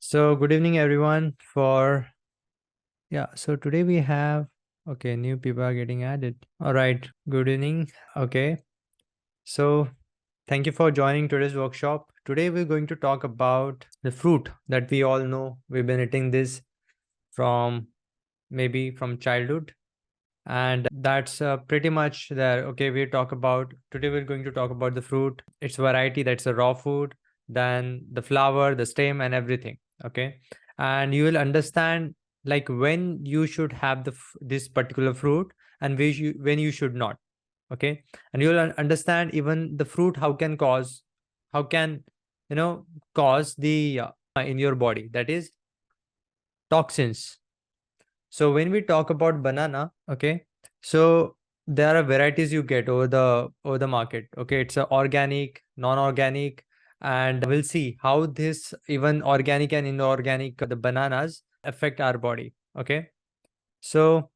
So good evening everyone so today we have new people are getting added. All right, good evening. Okay. So thank you for joining today's workshop. Today we're going to talk about the fruit that we all know. We've been eating this from maybe from childhood, and that's pretty much there. Okay, today we're going to talk about the fruit, its variety, that's the raw food, then the flower, the stem, and everything. Okay, and you will understand like when you should have this particular fruit and when you should not. Okay, and you will understand even the fruit how can you know cause the in your body, that is toxins. So when we talk about banana, okay, so there are varieties you get over the market. Okay, it's a organic, non-organic, and we'll see how this even organic and inorganic the bananas affect our body. Okay, so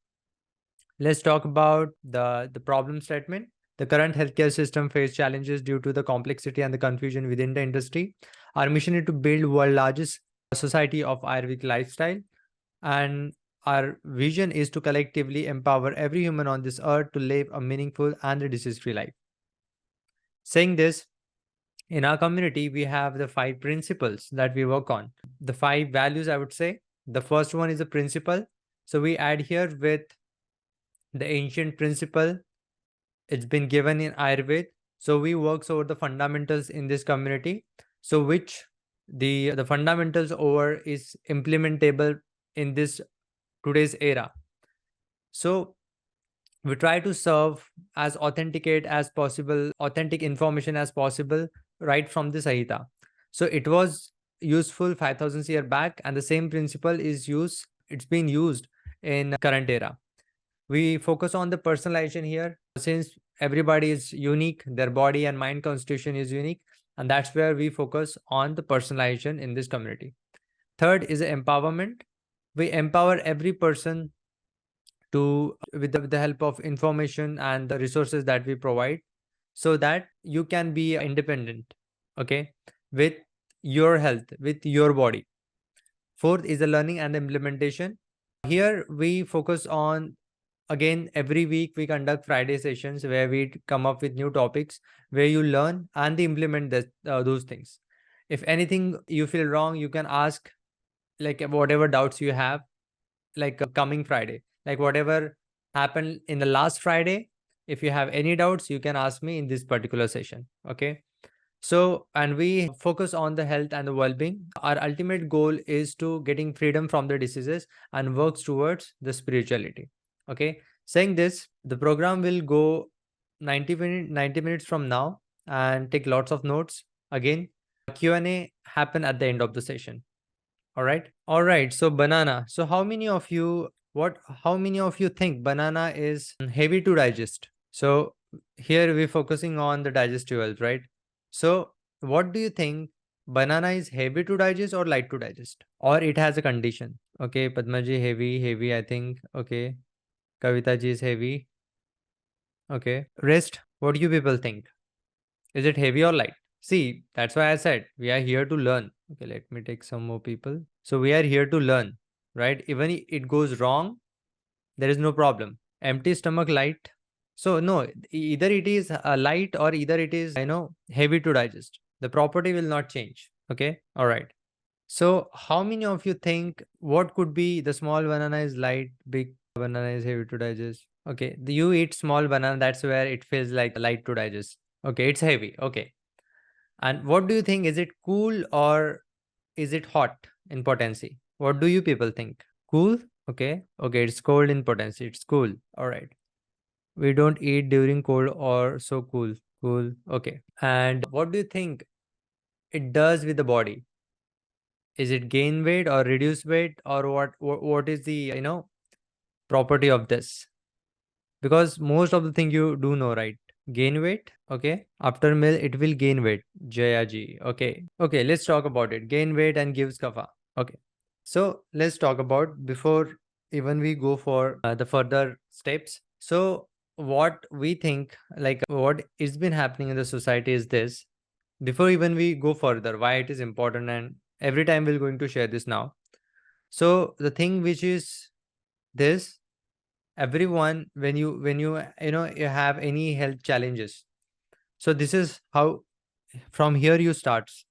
let's talk about the problem statement. The current healthcare system face challenges due to the complexity and the confusion within the industry. Our mission is to build world largest society of Ayurvedic lifestyle, and our vision is to collectively empower every human on this earth to live a meaningful and a disease-free life. Saying this, in our community, we have the 5 principles that we work on. The 5 values, I would say. The first one is a principle. So we adhere with the ancient principle. It's been given in Ayurved. So we work over the fundamentals in this community. So which the fundamentals over is implementable in this today's era. So we try to serve as authenticate as possible, authentic information as possible, right from the Sahita. So it was useful 5,000 years back, and the same principle it's been used in current era. We focus on the personalization here since everybody is unique, their body and mind constitution is unique, and that's where we focus on the personalization in this community. Third is empowerment. We empower every person to with the help of information and the resources that we provide so that you can be independent, okay, with your health, with your body. Fourth is the learning and the implementation. Here we focus on, again, every week we conduct Friday sessions where we come up with new topics where you learn and implement those things. If anything you feel wrong, you can ask, like whatever doubts you have, like coming Friday, like whatever happened in the last Friday. If you have any doubts, you can ask me in this particular session. Okay. So, and we focus on the health and the well-being. Our ultimate goal is to getting freedom from the diseases and works towards the spirituality. Okay. Saying this, the program will go 90 minutes from now and take lots of notes. Again, Q&A happen at the end of the session. All right. All right. So banana. So how many of you think banana is heavy to digest? So here we're focusing on the digestive health, right? So what do you think, banana is heavy to digest or light to digest? Or it has a condition? Okay, Padmaji, heavy, I think. Okay. Kavita ji is heavy. Okay. Rest, what do you people think? Is it heavy or light? See, that's why I said we are here to learn. Okay, let me take some more people. So we are here to learn, right? Even if it goes wrong, there is no problem. Empty stomach, light. So no, either it is light or either it is, heavy to digest. The property will not change. Okay. All right. So how many of you think what could be the small banana is light, big banana is heavy to digest? Okay. You eat small banana, that's where it feels like light to digest. Okay. It's heavy. Okay. And what do you think? Is it cool or is it hot in potency? What do you people think? Cool? Okay. Okay. It's cold in potency. It's cool. All right. We don't eat during cold or so cool. Cool. Okay. And what do you think it does with the body? Is it gain weight or reduce weight, or what is the, property of this? Because most of the thing you do know, right? Gain weight. Okay. After meal, it will gain weight. Jaya ji. Okay. Okay. Let's talk about it. Gain weight and gives kapha. Okay. So let's talk about before even we go for the further steps. So what we think, like what is been happening in the society is this. Before even we go further, why it is important and Every time we're going to share this now. So the thing which is this, everyone, when you have any health challenges, so this is how from here you starts,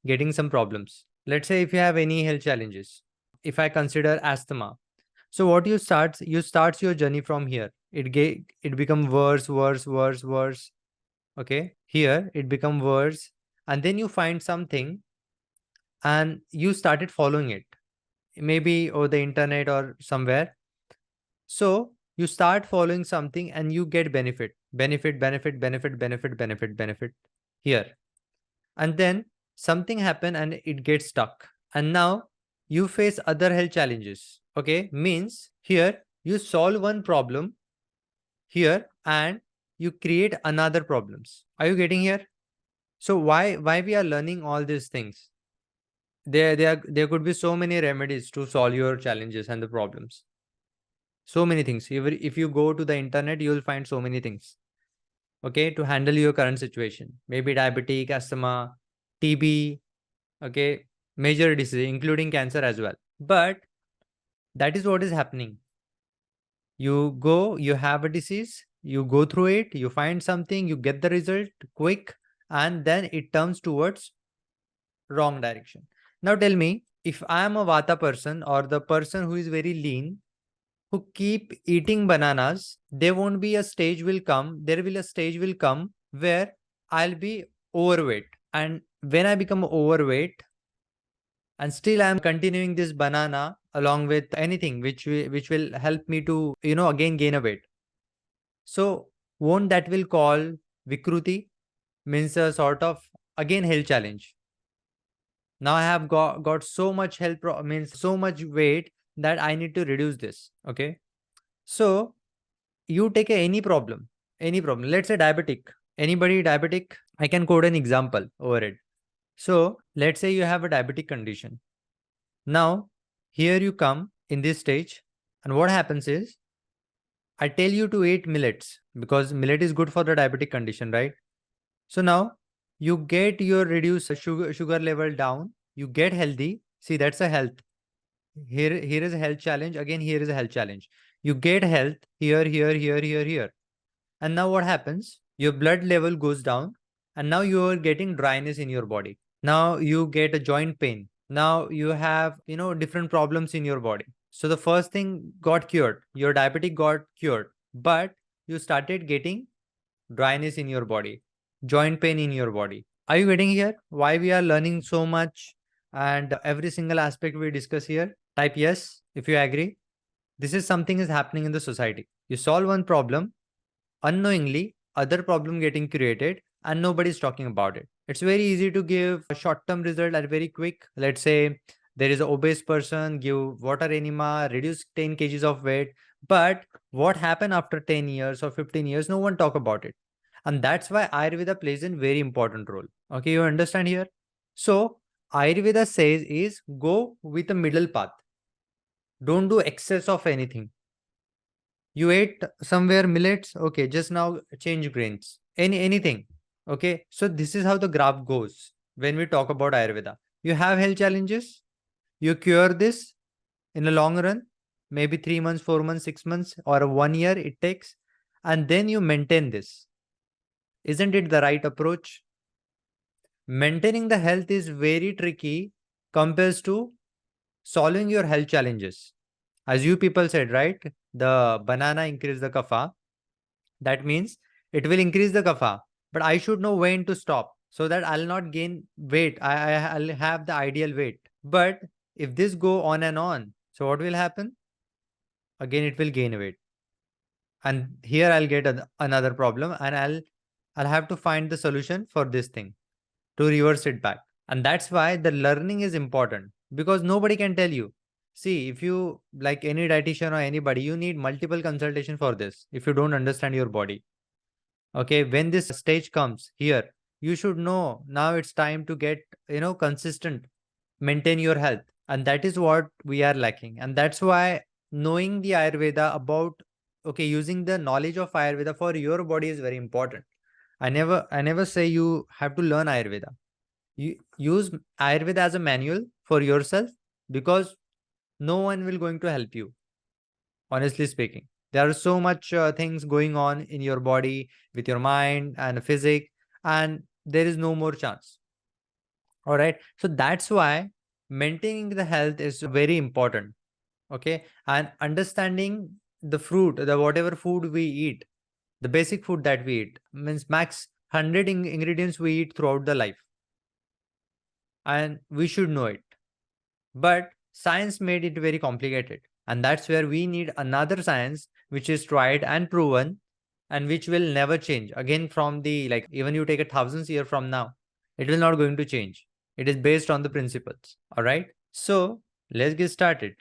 getting some problems. Let's say if you have any health challenges, if I consider asthma, so what you starts your journey from here. It become worse, worse, worse, worse. Okay, here it become worse, and then you find something and you started following it, maybe over the internet or somewhere. So you start following something and you get benefit, benefit, benefit, benefit, benefit, benefit, benefit here. And then something happen and it gets stuck. And now you face other health challenges. Okay, means here you solve one problem here and you create another problems. Are you getting here? So why we are learning all these things? There could be so many remedies to solve your challenges and the problems. So many things. If you go to the internet, you will find so many things. Okay, to handle your current situation. Maybe diabetic, asthma, TB, okay, major disease, including cancer as well. But that is what is happening. You go, you have a disease, you go through it, you find something, you get the result quick, and then it turns towards wrong direction. Now tell me, if I am a Vata person or the person who is very lean, who keep eating bananas, there won't be a stage will come, there will a stage will come where I'll be overweight. And when I become overweight and still I'm continuing this banana along with anything which will help me to, again gain a weight. So won't that will call Vikruti, means a sort of again health challenge. Now I have got so much means so much weight that I need to reduce this. Okay. So you take any problem. Let's say diabetic. Anybody diabetic? I can quote an example over it. So let's say you have a diabetic condition. Now, here you come in this stage, and what happens is I tell you to eat millets because millet is good for the diabetic condition, right? So now you get your reduced sugar level down, you get healthy. See, that's a health. Here is a health challenge. Again, here is a health challenge. You get health here, here, here, here, here. And now what happens? Your blood level goes down, and now you are getting dryness in your body. Now you get a joint pain. Now you have, different problems in your body. So the first thing got cured. Your diabetic got cured, but you started getting dryness in your body, joint pain in your body. Are you getting here? Why we are learning so much and every single aspect we discuss here? Type yes if you agree. This is something is happening in the society. You solve one problem, unknowingly other problem getting created and nobody's talking about it. It's very easy to give a short-term result at very quick. Let's say there is an obese person, give water enema, reduce 10 kgs of weight. But what happened after 10 years or 15 years, no one talk about it. And that's why Ayurveda plays a very important role. Okay, you understand here? So Ayurveda says is go with a middle path. Don't do excess of anything. You ate somewhere millets, okay, just now change grains. Anything. Okay. So this is how the graph goes when we talk about Ayurveda. You have health challenges, you cure this in a long run, maybe 3 months, 4 months, 6 months, or 1 year it takes, and then you maintain this. Isn't it the right approach? Maintaining the health is very tricky compared to solving your health challenges. As you people said, right? The banana increase the kapha. That means it will increase the kapha, but I should know when to stop so that I'll not gain weight. I'll have the ideal weight. But if this go on and on, so what will happen? Again, it will gain weight. And here I'll get another problem and I'll have to find the solution for this thing to reverse it back. And that's why the learning is important because nobody can tell you. See, if you like any dietitian or anybody, you need multiple consultation for this if you don't understand your body. Okay, when this stage comes here, you should know now it's time to get, consistent, maintain your health. And that is what we are lacking. And that's why knowing the Ayurveda about, okay, using the knowledge of Ayurveda for your body is very important. I never say you have to learn Ayurveda. You use Ayurveda as a manual for yourself, because no one will going to help you, honestly speaking. There are so much things going on in your body, with your mind and physic, and there is no more chance. All right. So that's why maintaining the health is very important. Okay. And understanding the fruit, the whatever food we eat, the basic food that we eat, means max 100 ingredients we eat throughout the life, and we should know it. But science made it very complicated. And that's where we need another science which is tried and proven, and which will never change. Again, from the, like, even you take a thousands year from now, it will not going to change. It is based on the principles. All right. So let's get started.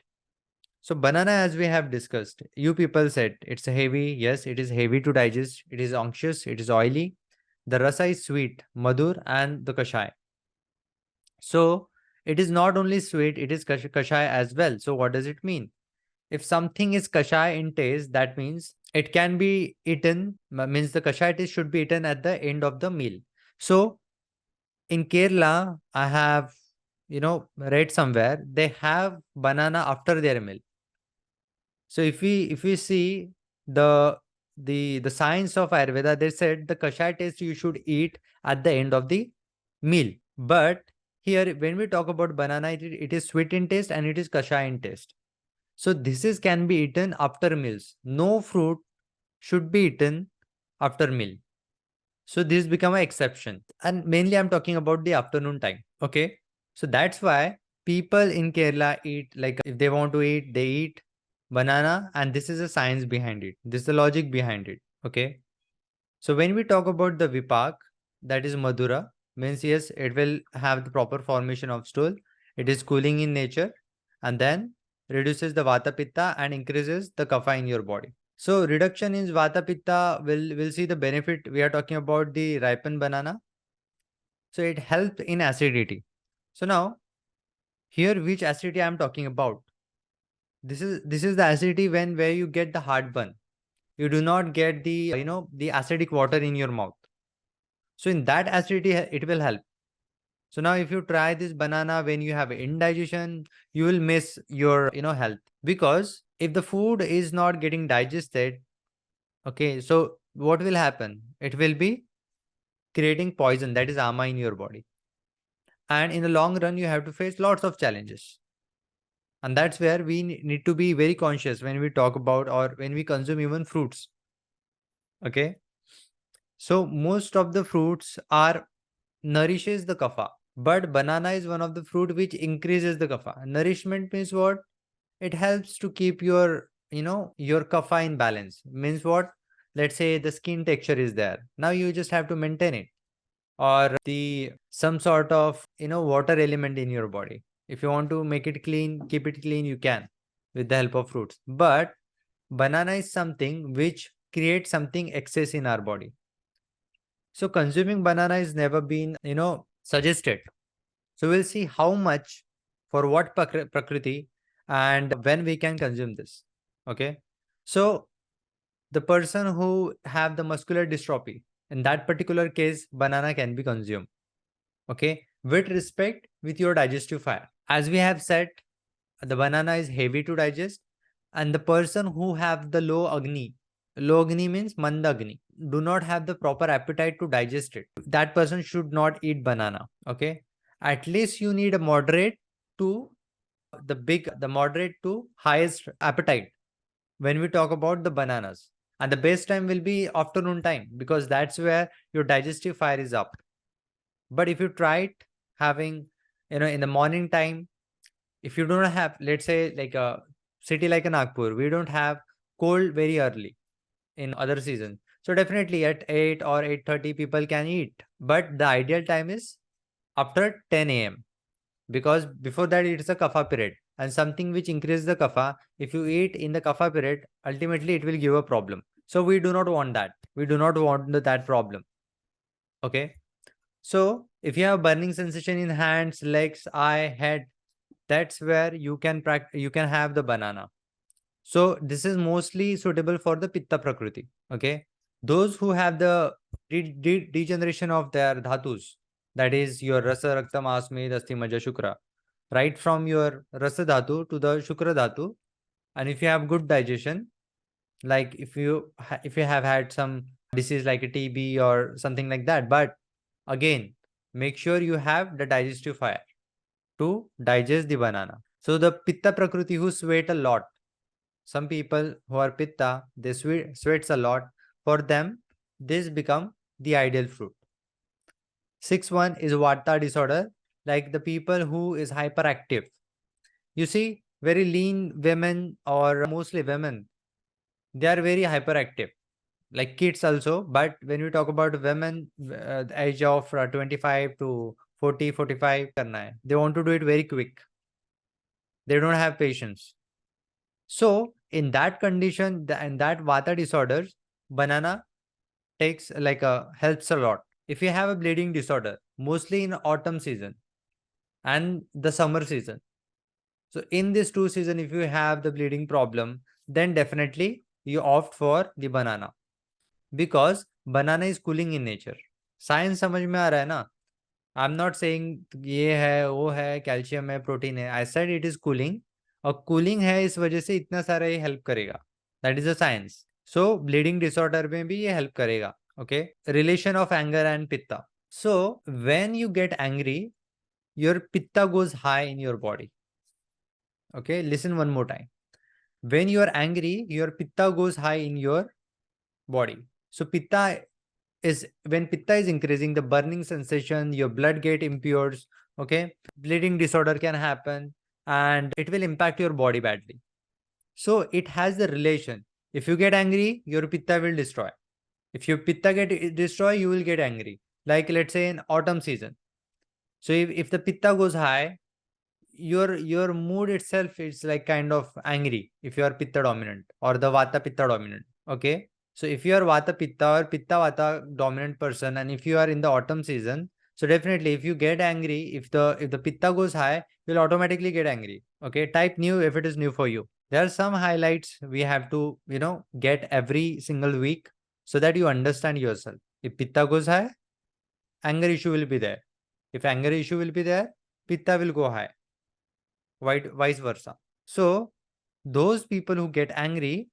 So banana, as we have discussed, you people said it's heavy. Yes, it is heavy to digest. It is unctuous. It is oily. The rasa is sweet, madur, and the kashai. So it is not only sweet, it is kashai as well. So what does it mean? If something is kashai in taste, that means it can be eaten, means the kashai taste should be eaten at the end of the meal. So in Kerala, I have, read somewhere they have banana after their meal. So if we see the the science of Ayurveda, they said the kashai taste you should eat at the end of the meal. But here, when we talk about banana, it is sweet in taste and it is kashai in taste. So this is can be eaten after meals. No fruit should be eaten after meal. So this become an exception. And mainly I'm talking about the afternoon time. Okay. So that's why people in Kerala eat, like, if they want to eat, they eat banana, and this is a science behind it. This is the logic behind it. Okay. So when we talk about the vipak, that is Madura, means yes, it will have the proper formation of stool. It is cooling in nature, and then reduces the vata pitta and increases the kapha in your body. So reduction in vata pitta will see the benefit. We are talking about the ripened banana. So it helps in acidity. So now here, which acidity I am talking about? This is the acidity when where you get the heartburn. You do not get the the acidic water in your mouth. So in that acidity, it will help. So now if you try this banana when you have indigestion, you will miss your health, because if the food is not getting digested, okay, so what will happen? It will be creating poison, that is ama, in your body. And in the long run, you have to face lots of challenges. And that's where we need to be very conscious when we talk about, or when we consume even fruits. Okay. So most of the fruits are nourishes the kapha, but banana is one of the fruit which increases the kapha. Nourishment means what? It helps to keep your your kapha in balance. Means what? Let's say the skin texture is there. Now you just have to maintain it, or the some sort of water element in your body. If you want to make it clean, keep it clean, you can, with the help of fruits. But banana is something which creates something excess in our body. So consuming banana is never been suggested. So we'll see how much, for what prakriti, and when we can consume this. Okay. So the person who have the muscular dystrophy, in that particular case, banana can be consumed. Okay. With respect with your digestive fire. As we have said, the banana is heavy to digest, and the person who have the low agni means manda agni, do not have the proper appetite to digest it. That person should not eat banana. Okay. At least you need a moderate to the moderate to highest appetite when we talk about the bananas. And the best time will be afternoon time, because that's where your digestive fire is up. But if you try it having, in the morning time, if you don't have, let's say, like a city like a Nagpur, we don't have cold very early in other seasons. So definitely at 8 or 8:30 people can eat. But the ideal time is after 10 a.m. because before that it's a kapha period, and something which increases the kapha, if you eat in the kapha period, ultimately it will give a problem. So we do not want that. We do not want that problem. Okay. So if you have burning sensation in hands, legs, eye, head, that's where you can have the banana. So this is mostly suitable for the pitta prakriti. Okay. Those who have the degeneration of their dhatus, that is your rasa rakta masmed asti maja shukra, right from your rasa dhatu to the shukra dhatu. And if you have good digestion, like if you have had some disease like a TB or something like that, but again, make sure you have the digestive fire to digest the banana. So the pitta prakriti who sweat a lot, some people who are pitta, they sweats a lot. For them, this become the ideal fruit. Sixth one is vata disorder, like the people who is hyperactive. You see, very lean women or mostly women, they are very hyperactive, like kids also. But when we talk about women, the age of 25 to 40, 45, karna hai. They want to do it very quick. They don't have patience. So in that condition, in that vata disorders, banana takes like a helps a lot. If you have a bleeding disorder, mostly in autumn season and the summer season. So in this two season, if you have the bleeding problem, then definitely you opt for the banana because banana is cooling in nature. Science समझ में आ रहा है ना? I'm not saying ये है, वो है, calcium है, प्रोटीन है. I said it is cooling. और कूलिंग है इस वजह से इतना सारा ये हेल्प करेगा. That is a science. So bleeding disorder में भी ये हेल्प करेगा. Okay. Relation of anger and pitta. So when you get angry, your pitta goes high in your body. Okay, listen one more time. When you are angry, your pitta goes high in your body. So pitta is, when pitta is increasing, the burning sensation, your blood get impures. Okay, bleeding disorder can happen and it will impact your body badly. So it has the relation. If you get angry, your pitta will destroy. If your pitta get destroyed, you will get angry. Like let's say in autumn season. So if the pitta goes high, your mood itself is like kind of angry if you are pitta dominant or the vata pitta dominant. Okay. So if you are vata pitta or pitta vata dominant person, and if you are in the autumn season, so definitely if you get angry, if the pitta goes high, you'll automatically get angry. Okay. Type new if it is new for you. There are some highlights we have to, get every single week so that you understand yourself. If pitta goes high, anger issue will be there. If anger issue will be there, pitta will go high. Vice versa. So those people who get angry,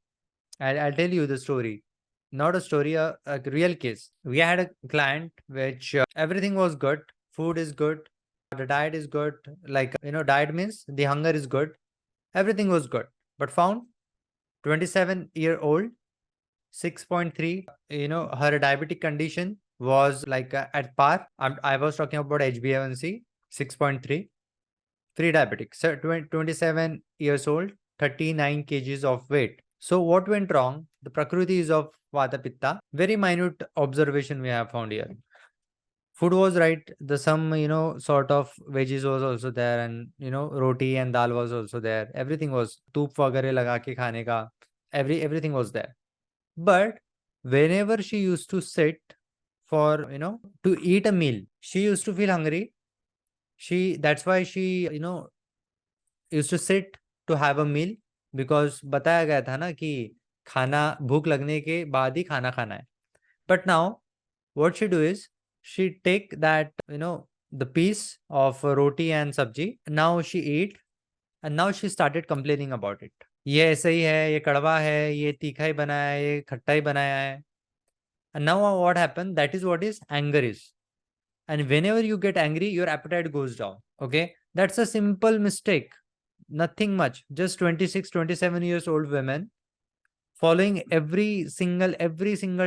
I'll tell you the story. Not a story, a real case. We had a client which everything was good. Food is good. The diet is good. Like, diet means the hunger is good. Everything was good. But found 27-year-old, 6.3, her diabetic condition was like at par. I was talking about HbA1c, 6.3. Pre-diabetic, so 27 years old, 39 kgs of weight. So what went wrong? The prakriti is of vata pitta. Very minute observation we have found here. Food was right. The some, sort of veggies was also there, and roti and dal was also there. Everything was toop वगैरह लगा के खाने का. Everything was there. But whenever she used to sit for, to eat a meal, she used to feel hungry. That's why she, used to sit to have a meal, because बताया गया था ना कि खाना भूख लगने के बाद ही खाना खाना है. But now what she do is she take that, the piece of roti and sabji. Now she eat, and now she started complaining about it. ये ऐसे ही है, ये कड़वा है, ये तीखा ही बनाया है, ये खट्टा ही बनाया है. And now what happened? That is what is anger is. And whenever you get angry, your appetite goes down. Okay, that's a simple mistake. Nothing much. Just 26, 27 years old women following every single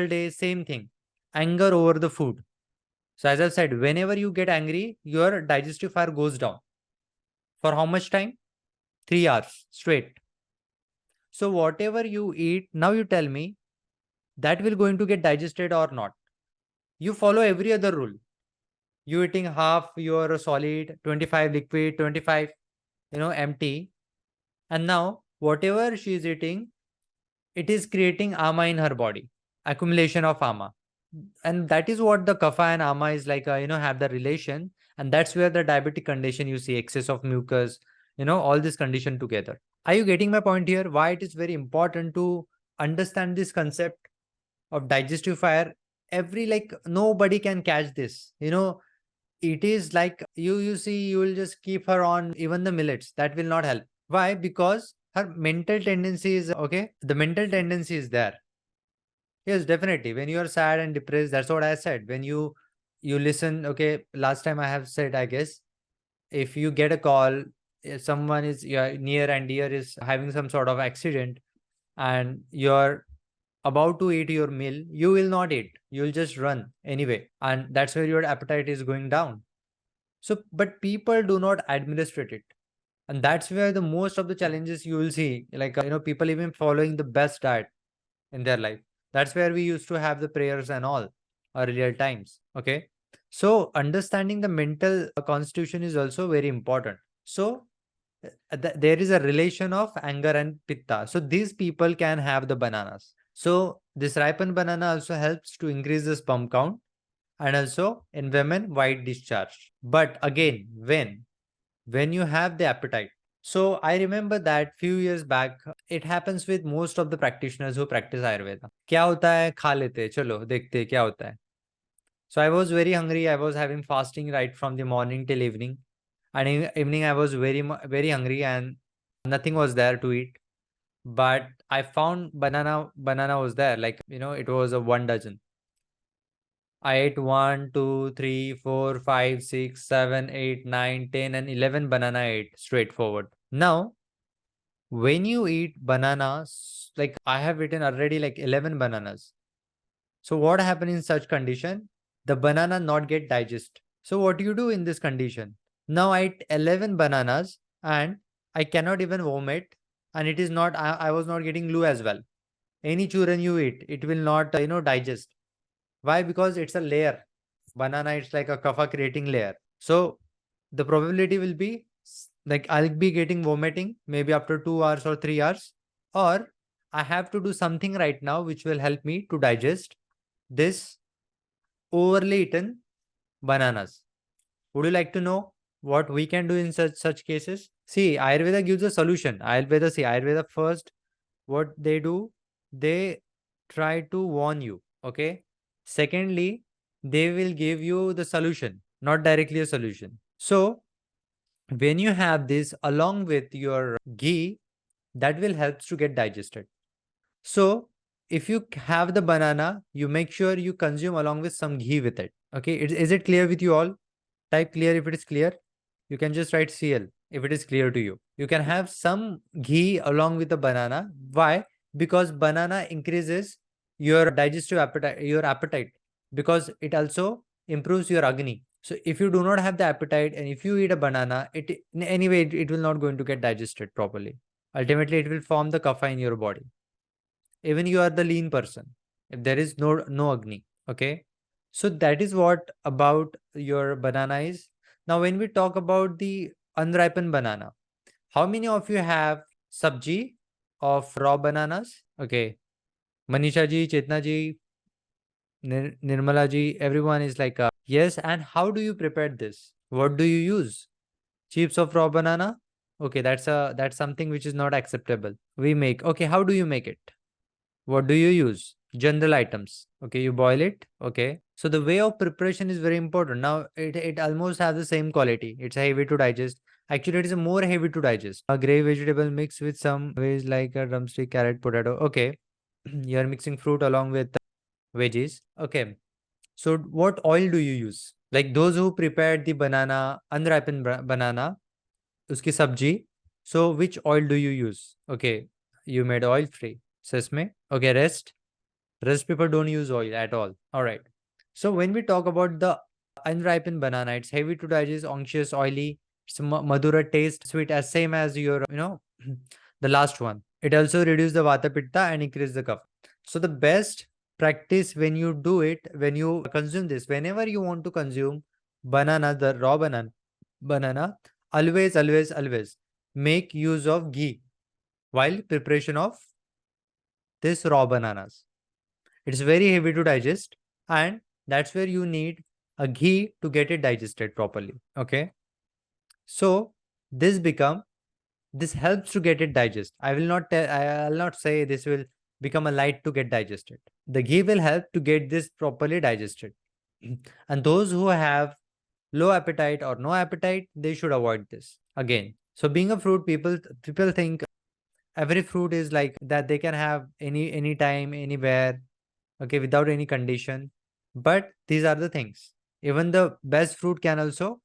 day, same thing. Anger over the food. So as I said, whenever you get angry, your digestive fire goes down. For how much time? 3 hours straight. So whatever you eat, now you tell me, that will going to get digested or not. You follow every other rule. You eating half your solid, 25 liquid, 25, empty. And now whatever she is eating, it is creating ama in her body, accumulation of ama. And that is what the kapha and ama is like, have the relation. And that's where the diabetic condition, you see excess of mucus, all this condition together. Are you getting my point here? Why it is very important to understand this concept of digestive fire? Nobody can catch this, it is like you see, you will just keep her on even the millets. That will not help. Why? Because her mental tendency is okay. The mental tendency is there. Yes, definitely. When you are sad and depressed, that's what I said. When you listen, okay, last time I have said, I guess, if you get a call, if someone is near and dear is having some sort of accident, and you're about to eat your meal, you will not eat. You'll just run anyway. And that's where your appetite is going down. So, but people do not administrate it. And that's where the most of the challenges you will see, like, people even following the best diet in their life. That's where we used to have the prayers and all earlier times. Okay. So understanding the mental constitution is also very important. So there is a relation of anger and pitta. So these people can have the bananas. So this ripened banana also helps to increase the sperm count, and also in women white discharge. But again, when you have the appetite. So I remember that few years back, it happens with most of the practitioners who practice Ayurveda. क्या होता है, खा लेते हैं, चलो देखते हैं क्या होता है. So I was very hungry. I was having fasting right from the morning till evening, and in evening I was very hungry and nothing was there to eat. But I found banana was there. Like, it was a 1 dozen. I ate 1, 2, 3, 4, 5, 6, 7, 8, 9, 10, and 11 banana I ate straightforward. Now, when you eat bananas, like I have eaten already like 11 bananas. So what happen in such condition? The banana not get digest. So what you do in this condition? Now I ate 11 bananas and I cannot even vomit, and it is not, I was not getting glue as well. Any churran you eat, it will not, digest. Why? Because it's a layer. Banana, it's like a kapha creating layer. So the probability will be like I'll be getting vomiting maybe after 2 hours or 3 hours, or I have to do something right now which will help me to digest this overly eaten bananas. Would you like to know what we can do in such cases? See, Ayurveda gives a solution. Ayurveda first, what they do, they try to warn you. Okay. Secondly, they will give you the solution, not directly a solution. So when you have this along with your ghee, that will help to get digested. So if you have the banana, you make sure you consume along with some ghee with it. Okay. Is it clear with you all? Type clear if it is clear. You can just write CL if it is clear to you. You can have some ghee along with the banana. Why? Because banana increases your digestive appetite, because it also improves your agni. So if you do not have the appetite and if you eat a banana, anyway it will not going to get digested properly. Ultimately, it will form the kapha in your body. Even you are the lean person, if there is no agni. Okay. So that is what about your banana is. Now when we talk about the unripened banana, how many of you have sabji of raw bananas? Okay, Manisha ji, Chetna ji, Nirmala ji, everyone is like yes. And how do you prepare this? What do you use? Chips of raw banana? Okay, that's something which is not acceptable. We make, okay, how do you make it? What do you use? General items. Okay, you boil it. Okay. So the way of preparation is very important. Now it almost has the same quality. It's heavy to digest. Actually, it is more heavy to digest. A gray vegetable mixed with some veg like a drumstick, carrot, potato. Okay. You are mixing fruit along with veggies. Okay. So what oil do you use? Like those who prepared the banana, unripened banana, uski sabji. So which oil do you use? Okay. You made oil free. Sesame. Okay. Rest people don't use oil at all. All right. So when we talk about the unripened banana, it's heavy to digest, unctuous, oily. It's madura taste, sweet, as same as your, the last one. It also reduces the vata pitta and increase the kapha. So the best practice when you do it, when you consume this, whenever you want to consume banana, the raw banana, always make use of ghee while preparation of this raw bananas. It's very heavy to digest, and that's where you need a ghee to get it digested properly. Okay. So this helps to get it digest. I'll not say this will become a light to get digested. The ghee will help to get this properly digested. And those who have low appetite or no appetite, they should avoid this. Again, so being a fruit, people think every fruit is like that they can have any time, anywhere, okay, without any condition. But these are the things. Even the best fruit can also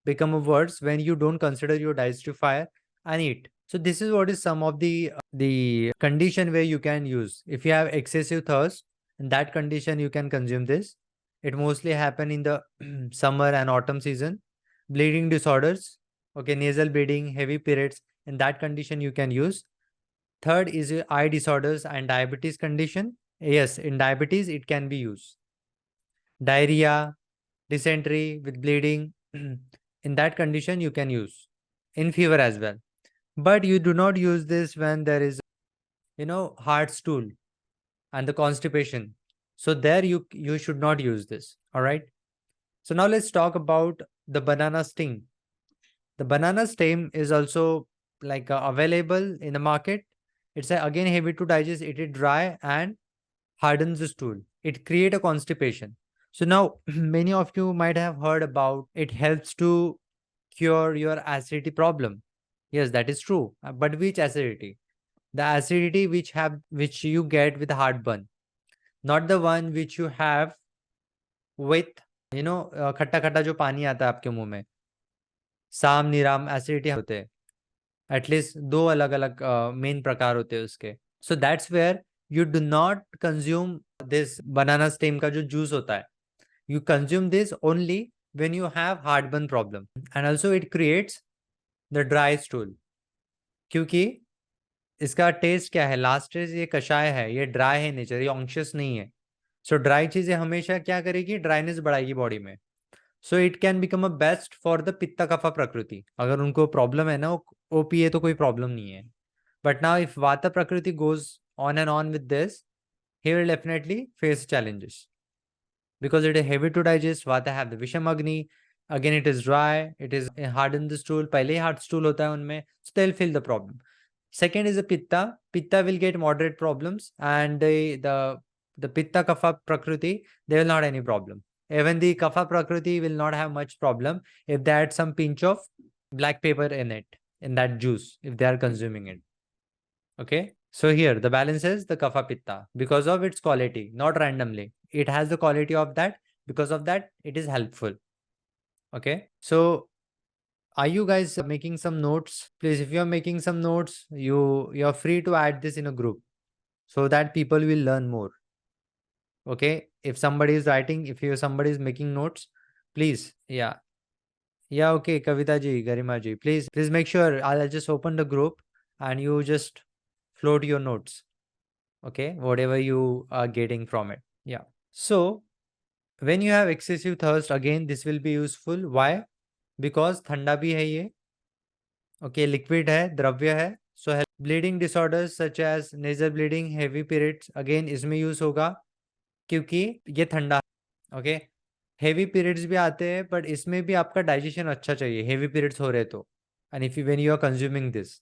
become a worse when you don't consider your digestive fire and eat. So this is what is some of the condition where you can use. If you have excessive thirst, in that condition you can consume this. It mostly happen in the summer and autumn season. Bleeding disorders, okay, nasal bleeding, heavy periods. In that condition you can use. Third is eye disorders and diabetes condition. Yes, in diabetes it can be used. Diarrhea, dysentery with bleeding. In that condition you can use. In fever as well. But you do not use this when there is, hard stool and the constipation. So there you should not use this. All right. So now let's talk about the banana stem. The banana stem is also like available in the market. It's again heavy to digest. It is dry and hardens the stool. It create a constipation. So now many of you might have heard about it helps to cure your acidity problem. Yes, that is true. But which acidity? The acidity which you get with heartburn, not the one which you have with खट्टा खट्टा जो पानी आता है आपके मुंह में, साम निराम एसिडिटी होते हैं. एटलीस्ट दो अलग अलग मेन प्रकार होते हैं उसके. So that's where you do not consume this banana stem का जो जूस होता है. You consume this only when you have heartburn problem. And also it creates the dry stool. क्योंकि इसका टेस्ट क्या है, लास्ट टेस्ट ये कषाय है, ये ड्राई है नेचर, ये ऑंक्शियस नहीं है. सो ड्राई चीजें हमेशा क्या करेगी, ड्राइनेस बढ़ाएगी बॉडी में. So it can become a best for the pitta kapha prakriti. अगर उनको प्रॉब्लम है ना ओपीए तो कोई प्रॉब्लम नहीं है. बट नाउ इफ वाता प्रकृति goes on and on with this, he will definitely face challenges. Because it is heavy to digest, vata have the visham agni. Again, it is dry, it is harden the stool. पहले ही hard stool होता है उनमें, so they'll feel the problem. Second is the pitta. Pitta will get moderate problems, and the pitta kapha prakriti, they will not have any problem. Even the kapha prakriti will not have much problem if they add some pinch of black pepper in it, in that juice, if they are consuming it. Okay. So here the balance is the kapha pitta because of its quality, not randomly. It has the quality of that. Because of that, it is helpful. Okay. So are you guys making some notes? Please, if you're making some notes, you're free to add this in a group so that people will learn more. Okay. If somebody is writing, somebody is making notes, please. Yeah. Yeah. Okay. Kavita ji, Garima ji, please make sure I'll just open the group and you just float your notes. Okay. Whatever you are getting from it. Yeah. So when you have excessive thirst, again, this will be useful. Why? Because ठंडा भी है ये. Okay. Liquid है, द्रव्य है. So help bleeding disorders such as nasal bleeding, heavy periods, again इसमें use होगा क्योंकि ये ठंडा. Okay. हेवी पीरियड्स भी आते हैं बट इसमें भी आपका डाइजेशन अच्छा चाहिए हेवी पीरियड्स हो रहे तो. And if when you are consuming this,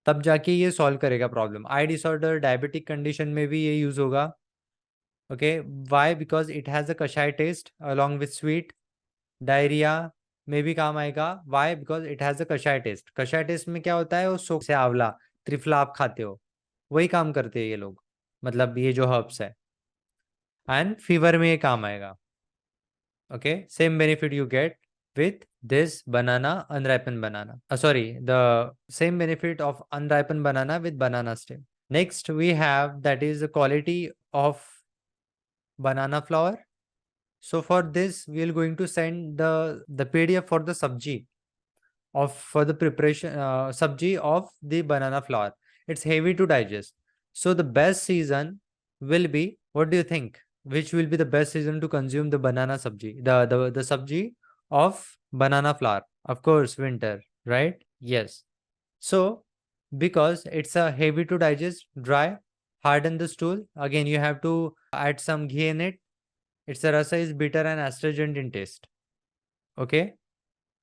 तब जाके ये सॉल्व करेगा problem. Eye disorder, diabetic condition में भी ये यूज होगा. Okay. Why? Because it has a kashaya taste along with sweet. Diarrhoea में भी काम आएगा. Why? Because it has a kashaya taste. कषाय टेस्ट में क्या होता है, वो सोख से आंवला, त्रिफला आप खाते हो, वही काम करते हैं ये लोग, मतलब ये जो हर्ब्स है. एंड फीवर में ये काम आएगा. Okay, same benefit you get with this banana, unripened banana. Sorry, the same benefit of unripened banana with banana stem. Next, we have that is the quality of banana flour. So for this, we are going to send the PDF for the sabji for the preparation sabji of the banana flour. It's heavy to digest. So the best season will be, what do you think? Which will be the best season to consume the banana sabji, the sabji of banana flour? Of course, winter, right? Yes. So because it's a heavy to digest, dry, harden the stool. Again, you have to add some ghee in it. Its rasa is bitter and astringent in taste. Okay.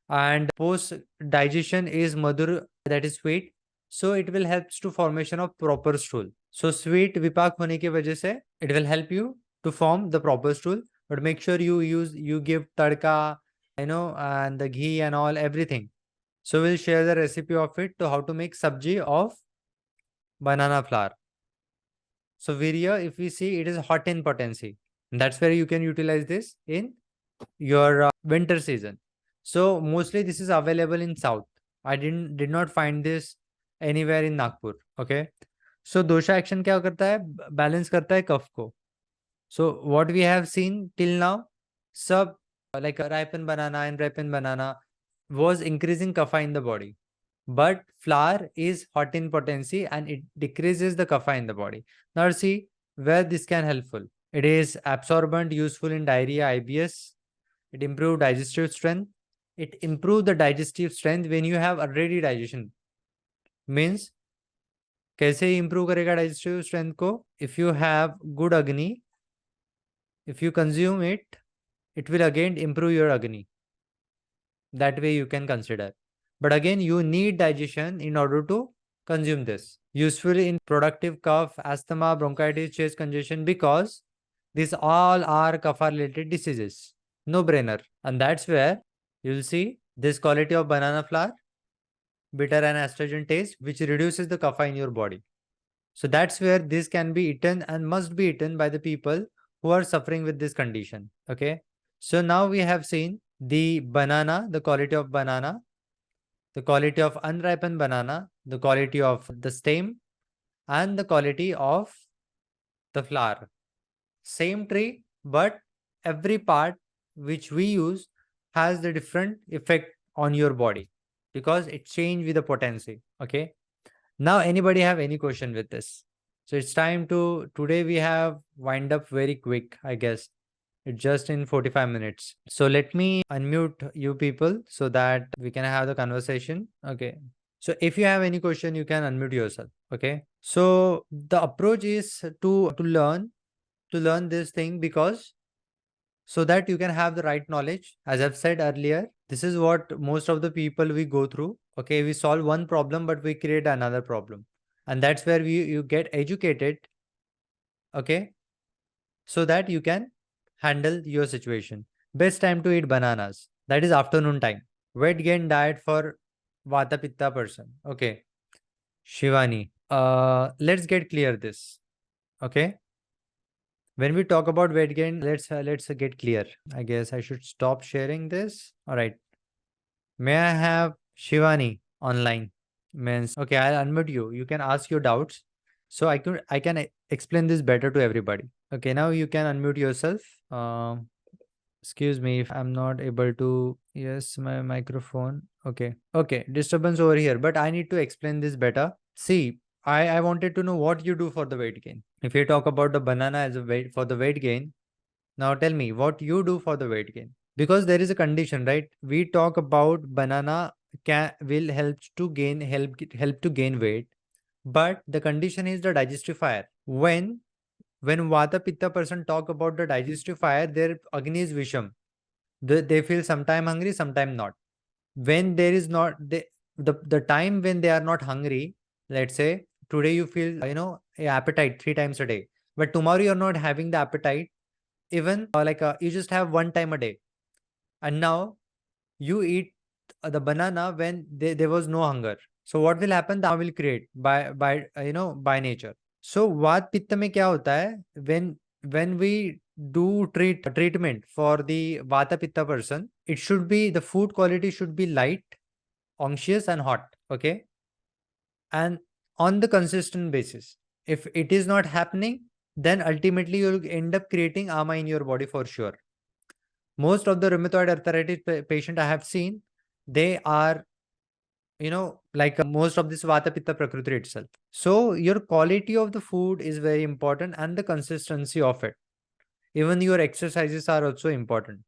And post digestion is madhur, that is sweet. So it will helps to formation of proper stool. So sweet vipak होने की वजह से it will help you to form the proper stool. But make sure you give tadka and the ghee and all, everything. So we'll share the recipe of it to how to make sabji of banana flour. So virya, if we see, it is hot in potency. And that's where you can utilize this in your winter season. So mostly this is available in south. I did not find this anywhere in Nagpur. Okay. So dosha action क्या करता है? Balance करता है कफ को. So what we have seen till now, sub like a ripened banana and ripened banana was increasing kapha in the body. But flour is hot in potency and it decreases the kapha in the body. Now see where this can helpful. It is absorbent, useful in diarrhea, IBS. It improve digestive strength. It improve the digestive strength when you have already digestion. Means कैसे improve करेगा digestive strength को? If you have good agni, if you consume it, it will again improve your agni. That way you can consider. But again, you need digestion in order to consume this. Useful in productive cough, asthma, bronchitis, chest congestion, because these all are kapha related diseases. No brainer. And that's where you'll see this quality of banana flour, bitter and astringent taste, which reduces the kapha in your body. So that's where this can be eaten and must be eaten by the people who are suffering with this condition. Okay. So now we have seen the banana, the quality of banana, the quality of unripened banana, the quality of the stem, and the quality of the flower. Same tree, but every part which we use has the different effect on your body because it change with the potency. Okay. Now, anybody have any question with this? So it's time to, today we have wind up very quick, I guess. It's just in 45 minutes. So let me unmute you people so that we can have the conversation. Okay. So if you have any question, you can unmute yourself. Okay. So the approach is to learn this thing because so that you can have the right knowledge. As I've said earlier, this is what most of the people we go through. Okay, we solve one problem, but we create another problem. And that's where you get educated, okay, so that you can handle your situation. Best time to eat bananas. That is afternoon time. Weight gain diet for Vata Pitta person. Okay. Shivani. Let's get clear this. Okay. When we talk about weight gain, let's get clear. I guess I should stop sharing this. All right. May I have Shivani online? Means okay, I'll unmute you. You can ask your doubts. So I can explain this better to everybody. Okay, now you can unmute yourself. Excuse me if I'm not able to. Yes, my microphone. Okay. Okay. Disturbance over here. But I need to explain this better. See, I wanted to know what you do for the weight gain. If you talk about the banana as a weight for the weight gain, now tell me what you do for the weight gain. Because there is a condition, right? We talk about banana will help to gain weight, but the condition is the digestive fire. When Vata Pitta person talk about the digestive fire, their Agni is Visham. They feel sometime hungry, sometime not. When there is not the time when they are not hungry, let's say today you feel a appetite 3 times a day, but tomorrow you're not having the appetite even you just have one time a day, and now you eat the banana when there was no hunger. So what will happen? The will create by nature. So Vat Pitta में क्या होता है? When we do treatment for the Vata Pitta person, it should be the food quality should be light, unctuous, and hot. Okay, and on the consistent basis. If it is not happening, then ultimately you'll end up creating ama in your body for sure. Most of the rheumatoid arthritis patient I have seen, they are most of this Vata Pitta Prakriti itself. So your quality of the food is very important and the consistency of it. Even your exercises are also important.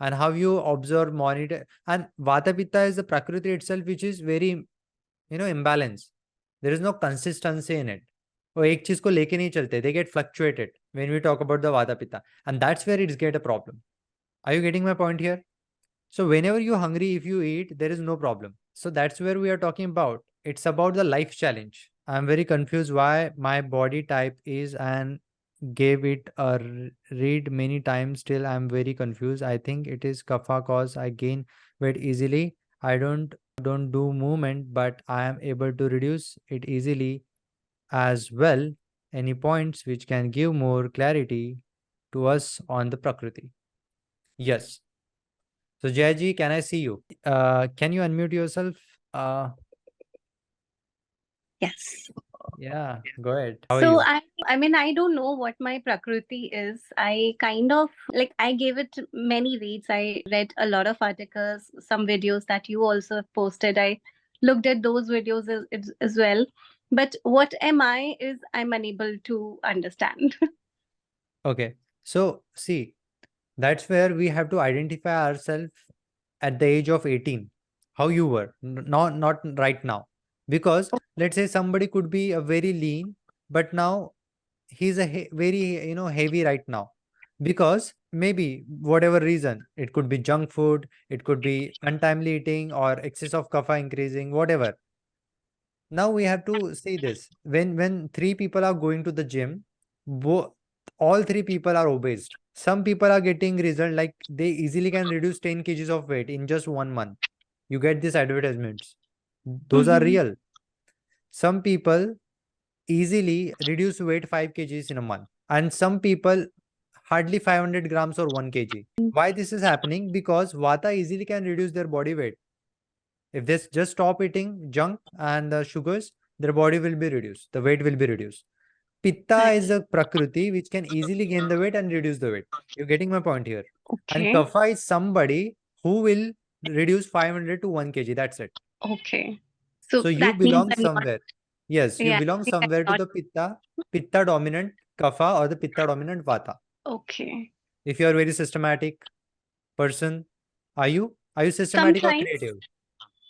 And how you observe, monitor. And Vata Pitta is the Prakriti itself, which is very, imbalance. There is no consistency in it. वो एक चीज को लेके नहीं चलते. They get fluctuated when we talk about the Vata Pitta. And that's where it's get a problem. Are you getting my point here? So whenever you're hungry, if you eat, there is no problem. So that's where we are talking about. It's about the life challenge. I'm very confused why my body type is an gave it a read many times, still I'm very confused. I think it is kapha cause I gain weight easily. I don't do movement, but I am able to reduce it easily as well. Any points which can give more clarity to us on the Prakriti? Yes. So Jayaji, can I see you? Can you unmute yourself? Uh, Yes. yeah, go ahead. How are So you? I mean, I don't know what my Prakriti is. I kind of like I gave it many reads. I read a lot of articles, some videos that you also have posted. I looked at those videos as well. But what am I is I'm unable to understand. Okay. So see, that's where we have to identify ourselves at the age of 18, how you were, not right now. Because let's say somebody could be a very lean, but now he's a very heavy right now, because maybe whatever reason, it could be junk food, it could be untimely eating or excess of kapha increasing, whatever. Now we have to see this, when three people are going to the gym, all three people are obese. Some people are getting result like they easily can reduce 10 kgs of weight in just 1 month. You get these advertisements, those are Hmm. real. Some people easily reduce weight 5 kgs in a month, and some people hardly 500 grams or 1 kg. Why this is happening? Because vata easily can reduce their body weight. If they just stop eating junk and the sugars, their body will be reduced. The weight will be reduced. Pitta Right. is a prakriti which can easily gain the weight and reduce the weight. You're getting my point here. And Okay. kapha is somebody who will reduce 500 to 1 kg. That's it. Okay. So So you that means belong I'm not. somewhere. Yes, you Yeah. belong I think I'm somewhere to not. the pitta dominant kapha or the pitta dominant vata. Okay. If you are very systematic person, are you? Are you systematic or Sometimes. creative?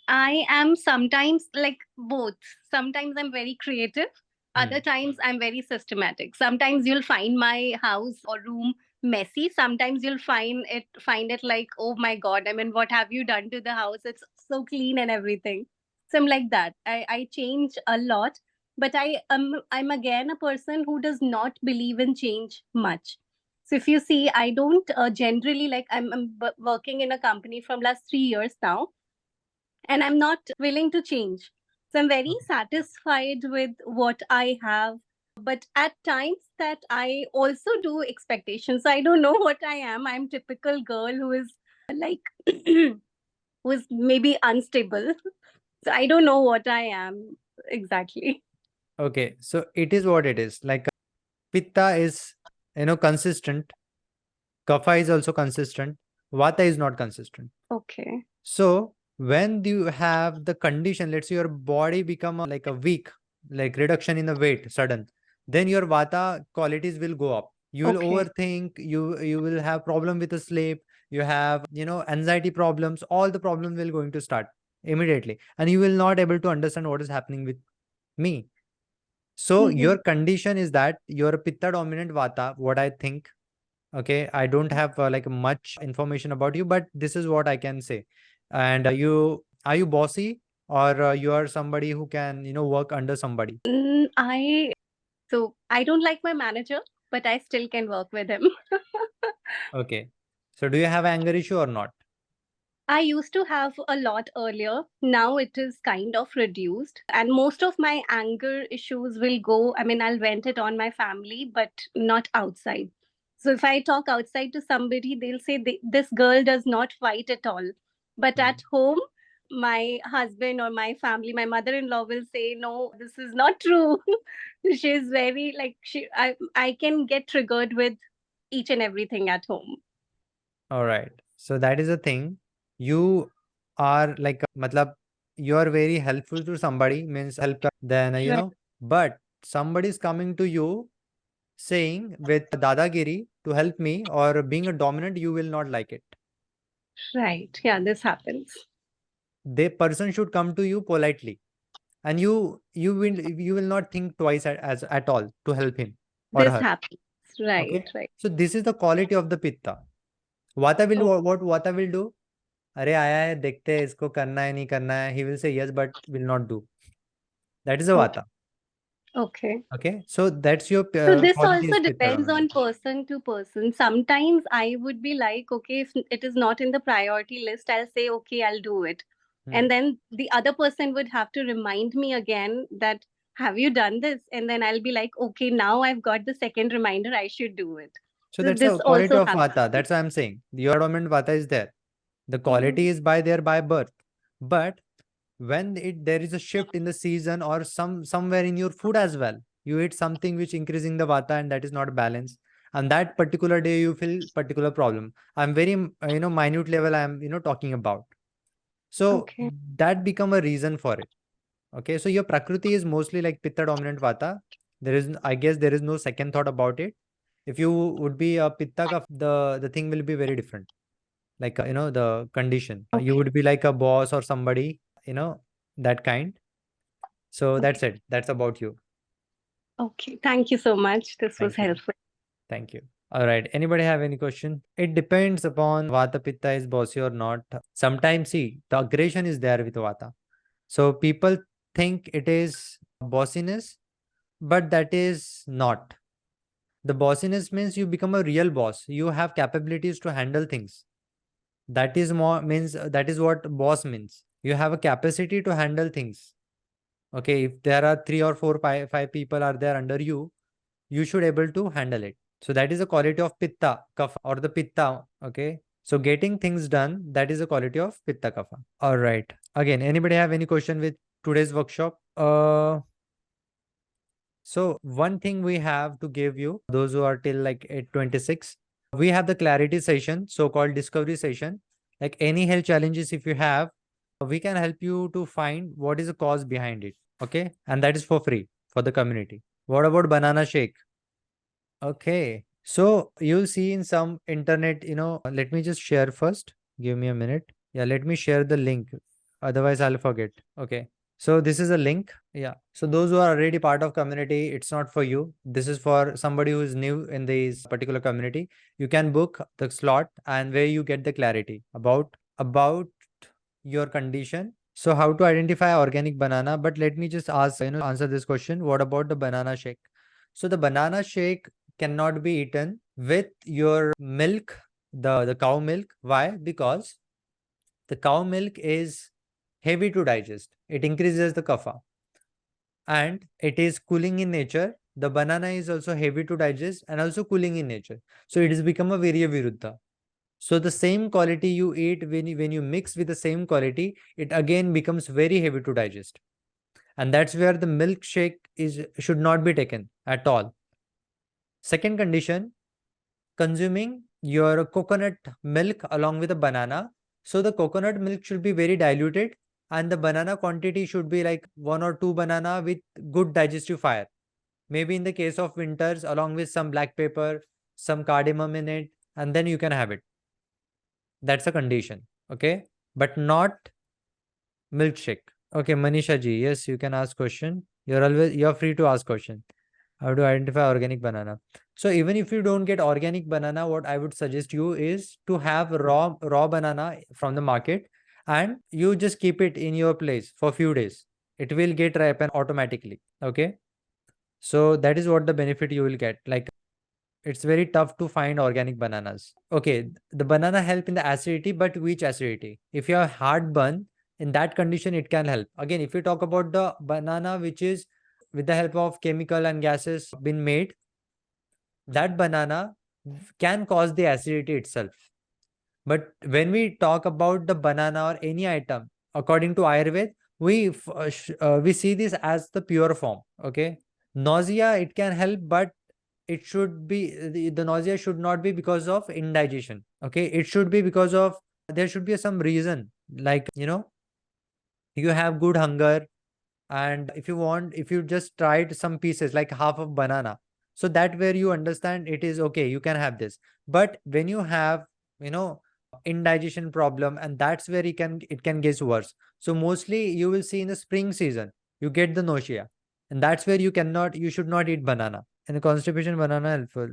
I am sometimes like both. Sometimes I'm very creative. Other Hmm. times I'm very systematic. Sometimes you'll find my house or room messy. Sometimes you'll find it like, oh my god, I mean, what have you done to the house? It's so clean and everything. So I'm like that. I change a lot, but I'm again a person who does not believe in change much. So if you see, I don't generally like I'm working in a company from last 3 years now, and I'm not willing to change. So I'm very Okay. satisfied with what I have. But at times that I also do expectations. So I don't know what I am. I'm typical girl who is like who is maybe unstable. So I don't know what I am exactly. Okay. So it is what it is. Like pitta is consistent. Kapha is also consistent. Vata is not consistent. Okay. So when you have the condition, let's say your body become like a weak, like reduction in the weight, sudden, then your vata qualities will go up. You will Okay. overthink. You will have problem with the sleep. You have anxiety problems. All the problems will going to start immediately, and you will not able to understand what is happening with me. So Mhm. your condition is that you're a pitta dominant vata. What I think. Okay, I don't have like much information about you, but this is what I can say. And you are you bossy, or you are somebody who can work under somebody? I so I don't like my manager, but I still can work with him. Okay. So do you have anger issue or not? I used to have a lot earlier. Now it is kind of reduced. And most of my anger issues will go, I mean, I'll vent it on my family, but not outside. So if I talk outside to somebody, they'll say, This girl does not fight at all. But Hmm. at home, my husband or my family, my mother in law will say, No, this is not true. She's very like, I can get triggered with each and everything at home. All right. So that is the thing. You are like, matlab, you are very helpful to somebody, means help, then, Right. but somebody is coming to you saying with dadagiri to help me or being a dominant, you will not like it. Right. Yeah, this happens. The person should come to you politely, and you will not think twice as at all to help him or This her. happens. Right, Okay, right. so this is the quality of the pitta. Vata will do Oh, what vata will do. अरे आया है देखते हैं इसको करना है नहीं करना है, he will say yes but will not do. That is a okay. vata. Okay. Okay, so that's your So this quality is also pitta depends dominant. on person to person. Sometimes I would be like, okay, if it is not in the priority list, I'll say, okay, I'll do it. Hmm. And then the other person would have to remind me again that, have you done this? And then I'll be like, okay, now I've got the second reminder, I should do it. So So that's this a quality also of happens. vata. That's what I'm saying. Your dominant vata is there. The Hmm. quality is by there by birth. But when there is a shift in the season or somewhere in your food as well, you eat something which increasing the vata and that is not balanced. And that particular day you feel particular problem. I'm very minute level I'm talking about. So Okay. that become a reason for it. Okay, so your prakriti is mostly like pitta dominant vata. There is, I guess, there is no second thought about it. If you would be a pitta ka, the thing will be very different. Like the condition. You Okay. would be like a boss or somebody, that kind. So that's Okay. it. That's about you. Okay. Thank you so much. This was Thank you. helpful. Thank you. All right. Anybody have any question? It depends upon vata pitta is bossy or not. Sometimes see the aggression is there with vata. So people think it is bossiness, but that is not. The bossiness means you become a real boss. You have capabilities to handle things. That is more means that is what boss means. You have a capacity to handle things. Okay, if there are three or four, five people are there under you, you should able to handle it. So that is a quality of pitta, kapha, or the pitta. Okay. So getting things done, that is a quality of pitta kapha. All right. Again, anybody have any question with today's workshop? So one thing we have to give you, those who are till like 8:26, we have the clarity session, so-called discovery session. Like any health challenges, if you have, we can help you to find what is the cause behind it. Okay. And that is for free for the community. What about banana shake? Okay. So you'll see in some internet, let me just share first. Give me a minute. Yeah, let me share the link. Otherwise, I'll forget. Okay. So this is a link. Yeah. So those who are already part of community, it's not for you. This is for somebody who is new in this particular community. You can book the slot and where you get the clarity about your condition. So how to identify organic banana? But let me just ask, answer this question. What about the banana shake? So the banana shake cannot be eaten with your milk, the cow milk. Why? Because the cow milk is heavy to digest. It increases the kapha and it is cooling in nature. The banana is also heavy to digest and also cooling in nature. So it has become a virya viruddha. So the same quality you eat when you mix with the same quality, it again becomes very heavy to digest. And that's where the milkshake is should not be taken at all. Second condition, consuming your coconut milk along with a banana. So the coconut milk should be very diluted and the banana quantity should be like one or two banana with good digestive fire. Maybe in the case of winters, along with some black pepper, some cardamom in it, and then you can have it. That's a condition. Okay. But not milkshake. Okay, Manisha ji. Yes, you can ask question. You're free to ask question. How to identify organic banana? So even if you don't get organic banana, what I would suggest you is to have raw banana from the market and you just keep it in your place for few days. It will get ripen automatically. Okay. So that is what the benefit you will get. Like it's very tough to find organic bananas. Okay, the banana help in the acidity, but which acidity? If you have heartburn, in that condition, it can help. Again, if you talk about the banana which is with the help of chemical and gases been made, that banana can cause the acidity itself. But when we talk about the banana or any item, according to Ayurveda, we see this as the pure form. Okay, nausea it can help, but it should be the nausea should not be because of indigestion. Okay, it should be because of there should be some reason like you have good hunger and if you just tried some pieces like half of banana, so that where you understand it is okay, you can have this. But when you have you know indigestion problem, and that's where it can get worse. So mostly you will see in the spring season you get the nausea, and that's where you should not eat banana. And the constipation banana helpful.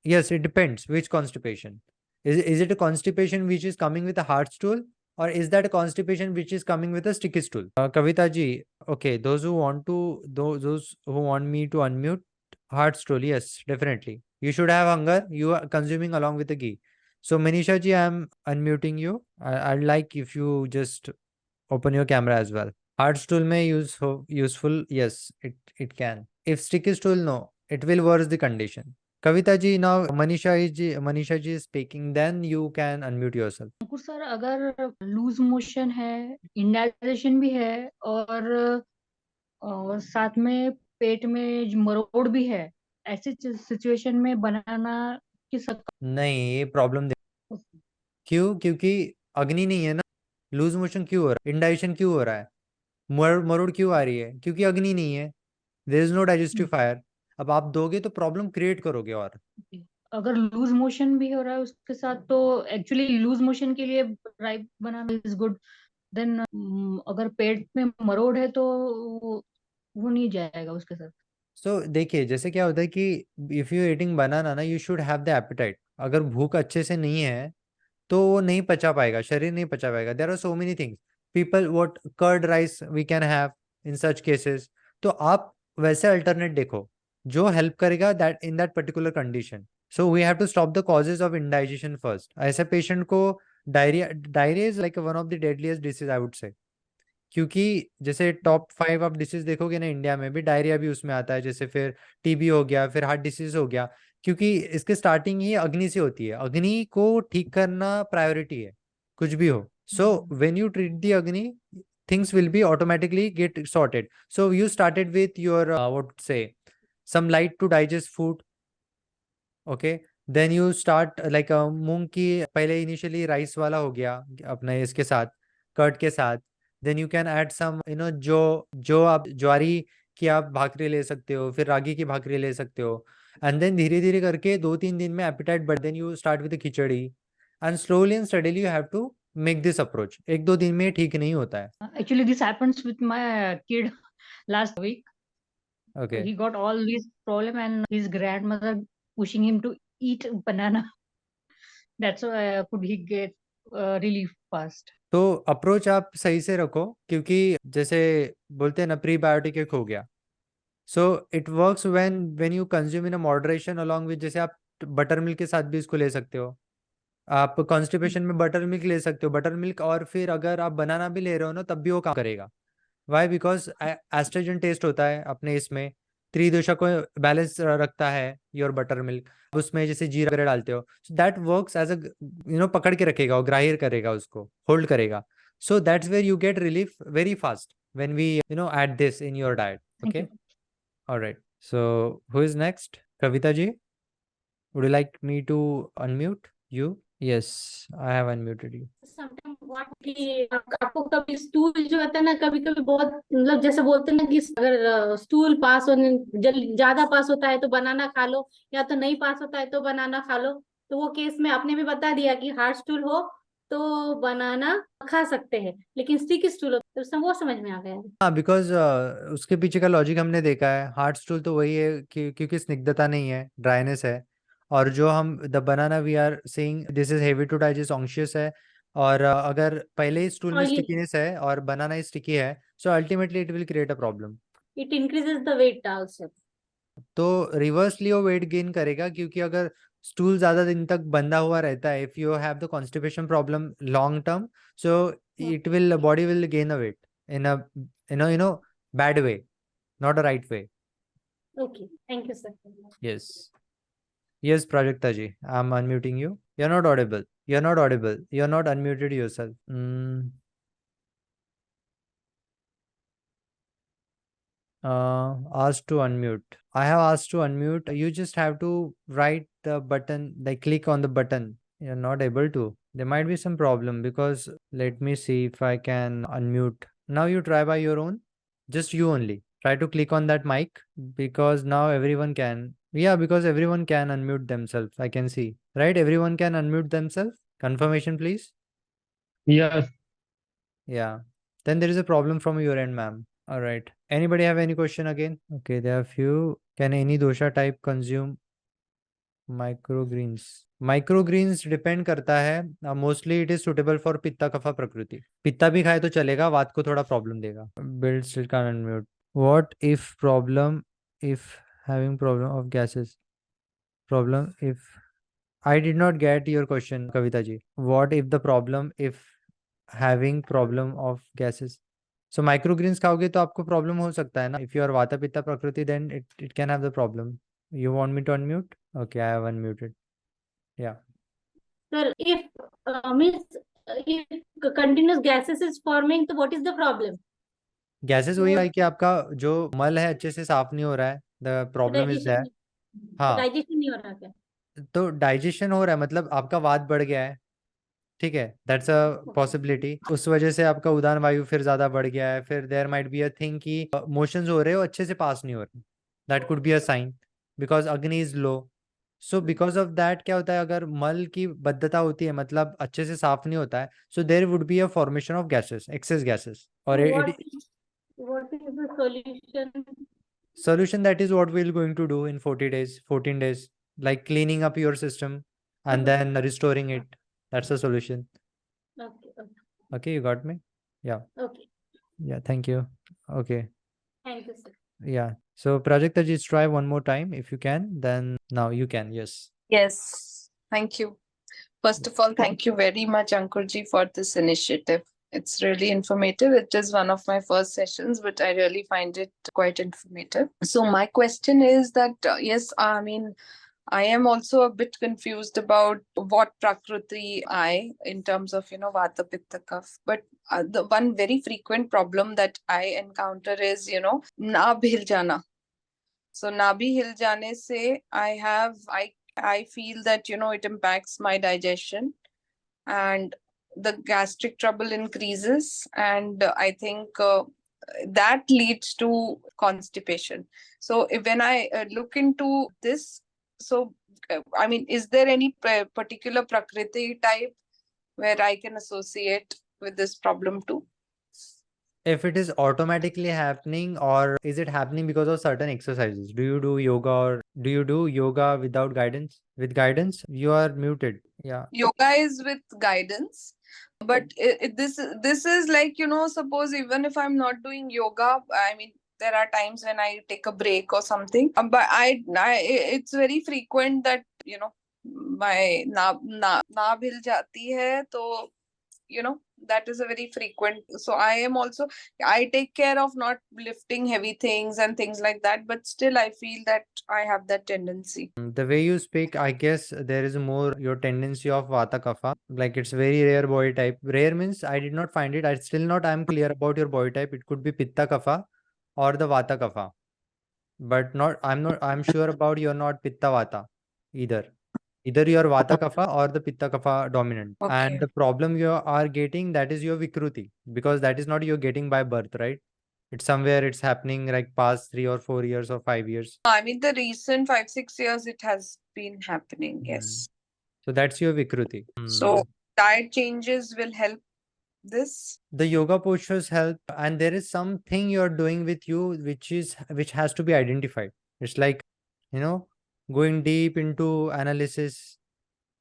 Yes, it depends which constipation. Is it a constipation which is coming with a hard stool, or is that a constipation which is coming with a sticky stool? Kavita ji, okay, those who want me to unmute, hard stool, yes, definitely. You should have hunger. You are consuming along with the ghee. So Manisha ji, I'm unmuting you. I'd like if you just open your camera as well. Hard stool may useful, yes, it can. If sticky stool, no, it will worse the condition. Kavita ji, now Manisha ji is speaking. Then you can unmute yourself. Ankur sir, अगर loose motion है, indigestion भी है, और साथ में पेट में मरोड़ भी है, ऐसी सिचुएशन में बनाना किस नहीं, ये प्रॉब्लम क्यों? क्योंकि अग्नि नहीं है ना। लूज मोशन क्यों हो रहा है? इंडाइजेशन क्यों हो रहा है? मरोड़ क्यों आ रही है? क्योंकि अग्नि नहीं है। There is no digestive fire. अब आप दोगे तो प्रॉब्लम क्रिएट करोगे। और अगर लूज मोशन भी हो रहा है उसके साथ, तो एक्चुअली लूज मोशन के लिए dry banana is good. Then अगर पेट में मरोड़ है तो वो नहीं जाएगा उसके साथ। सो देखिए, जैसे क्या होता है कि इफ यू ईटिंग बनाना ना, you should have the apatite. अगर भूख अच्छे से नहीं है तो वो नहीं पचा पाएगा, शरीर नहीं पचा पाएगा। There are so many things. People what curd rice we can have in such cases. तो आप वैसे अल्टरनेट देखो जो हेल्प करेगा that in that particular condition. So we have to stop the causes of indigestion first. ऐसे patient को diarrhoea diarrhoea is like one of the deadliest disease I would say. क्योंकि जैसे टॉप 5 आप disease देखोगे ना India में भी, diarrhoea भी उसमें आता है। जैसे फिर टीबी हो गया, फिर हार्ट डिसीज हो गया। क्योंकि इसके स्टार्टिंग ही अग्नि से होती है। अग्नि को ठीक करना प्रायोरिटी है, कुछ भी हो। सो व्हेन यू ट्रीट दी अग्नि, things will be automatically get sorted. So you started with your what to say, some light to digest food. Okay, then you start like moong की, पहले इनिशियली राइस वाला हो गया अपने इसके साथ, कर्ड के साथ। Then you can add some जो जो आप ज्वारी की आप भाकरी ले सकते हो, फिर रागी की भाकरी ले सकते हो। एंड देन धीरे धीरे करके 2-3 दिन में एपिटाइट बढ़। Then you start with khichdi and slowly and steadily you have to make this approach. 1-2 दिन में ठीक नहीं होता है। Actually this happens with my kid last week. Okay, He got all these problem and his grandmother pushing him to eat banana. That's why could he get relief fast. तो approach आप सही से रखो, क्योंकि जैसे बोलते हैं ना, प्रीबायोटिक एक हो गया। So it works when you consume in a moderation along with. जैसे आप बटर मिल्क के साथ भी इसको ले सकते हो। आप कॉन्स्टिपेशन में बटर मिल्क ले सकते हो, बटर मिल्क। और फिर अगर आप बनाना भी ले रहे हो ना, तब भी वो काम करेगा। वाई? बिकॉज एस्ट्रोजन टेस्ट होता है अपने इसमें, त्रिदोषा को बैलेंस रखता है योर बटर मिल्क। उसमें जैसे जीरा वगैरह डालते हो, so that works as a, पकड़ के रखेगा, और ग्राह्य करेगा, उसको होल्ड करेगा। So that's where you get relief very fast when we add this in your diet. Thank okay, you. Alright. So who is next? Kavita ji, would you like me to unmute you? Yes, I have unmuted you. Sometimes what कि आपको कभी stool जो होता है ना, कभी कभी बहुत मतलब जैसे बोलते हैं ना कि अगर स्टूल पास होने ज्यादा पास होता है तो बनाना खा लो, या तो नहीं पास होता है तो बनाना खा लो। तो वो केस में आपने भी बता दिया कि हार्ड स्टूल हो तो बनाना खा सकते हैं, लेकिन स्टिकी स्टूल हो तो उसमें वो समझ में आ गया। हाँ, बिकॉज उसके पीछे का लॉजिक हमने देखा है। हार्ड स्टूल तो वही है कि क्योंकि स्निग्धता नहीं है, ड्राइनेस है। और जो हम the banana we are saying this is heavy to digest, unctuous है। और अगर पहले ही स्टूल में ऑयली, स्टिकीनेस है और बनाना स्टिकी है, so ultimately it will create a problem. It increases the weight also. तो रिवर्सली वो वेट गेन करेगा, क्योंकि अगर स्टूल ज्यादा दिन तक बंधा हुआ रहता है, if you have the constipation problem long term, so it will body will gain a weight in a bad way, not a right way. Okay, thank you sir. Yes. Yes, Prajakta ji, I'm unmuting you. You're not audible. You're not audible. You're not unmuted yourself. Asked to unmute. I have asked to unmute. You just have to write the button, like click on the button. You're not able to. There might be some problem, because let me see if I can unmute. Now you try by your own. Just you only. Try to click on that mic, because now everyone can. Yeah, because everyone can unmute themselves. I can see. Right? Everyone can unmute themselves. Confirmation, please. Yes, Yeah. Then there is a problem from your end, ma'am. All right. Anybody have any question again? Okay, there are few. Can any dosha type consume microgreens? Microgreens depend करता है, mostly it is suitable for pitta kapha prakriti. Pitta भी खाए तो चलेगा, वात को थोड़ा problem देगा। Build still can unmute. What if problem if having problem of gases, problem if, I did not get your question Kavita ji. What if the problem if having problem of gases, so microgreens खाओगे तो आपको problem हो सकता है ना। If you are vata pitta prakriti then it can have the problem. You want me to unmute? Okay, I have unmuted. या Sir, if means if continuous gases is forming, so what is the problem? Gases वही है कि आपका जो मल है अच्छे से साफ नहीं हो रहा है, द प्रॉब्लम इज दैट। हाँ, डाइजेशन नहीं हो रहा क्या? तो डाइजेशन हो रहा है मतलब आपका वात बढ़ गया है, ठीक है, दैट्स अ पॉसिबिलिटी। उस वजह से आपका उदान वायु फिर ज्यादा बढ़ गया है, फिर there might be a thing कि मोशंस हो रहे हो अच्छे से पास नहीं हो रहे, that could be a sign because agni is low. So because of that क्या होता है, अगर मल की बद्धता होती है मतलब अच्छे से साफ नहीं होता है, so there would be a formation of gases, excess gases. और What is the solution? solution, that is what we're going to do in 40 days, 14 days, like cleaning up your system and then restoring it. That's the solution. Okay, okay, Okay, you got me? Yeah. okay. Yeah, thank you. Okay. Thank you, sir. Yeah. So Prajakta, just try one more time if you can, then now you can. Yes. Yes, thank you. First of all, thank you very much, Ankurji, for this initiative. It's really informative. It is one of my first sessions, but I really find it quite informative. So my question is that, yes, I mean, I am also a bit confused about what Prakriti I in terms of, Vata, Pitta, Kapha. But the one very frequent problem that I encounter is, Nabh hil jana. So Nabhi hil jane se I feel that, it impacts my digestion and the gastric trouble increases. And I think that leads to constipation. So when I look into this, so I mean, is there any particular Prakriti type where I can associate with this problem too? If it is automatically happening, or is it happening because of certain exercises? Do you do yoga, or do you do yoga without guidance? With guidance, you are muted. Yeah. Yoga is with guidance, but this is like, suppose even if I'm not doing yoga, I mean, there are times when I take a break or something, but it's very frequent that, my naab hil jati hai, to that is a very frequent. So I take care of not lifting heavy things and things like that, but still I feel that I have that tendency. The way you speak, I guess there is more your tendency of Vata Kapha. Like it's very rare body type. Rare means I did not find it. I'm clear about your body type. It could be Pitta Kapha or the Vata Kapha. But I'm sure about you're not Pitta Vata either. Either you are Vata Kapha or the Pitta Kapha dominant. Okay. And the problem you are getting, that is your Vikruti, because that is not you're getting by birth, right? It's somewhere it's happening like past 3 or 4 years or 5 years. I mean, the recent 5-6 years it has been happening. Yes. So that's your Vikruti. So diet changes will help this. The yoga postures help, and there is something you're doing with you which has to be identified. It's like, going deep into analysis,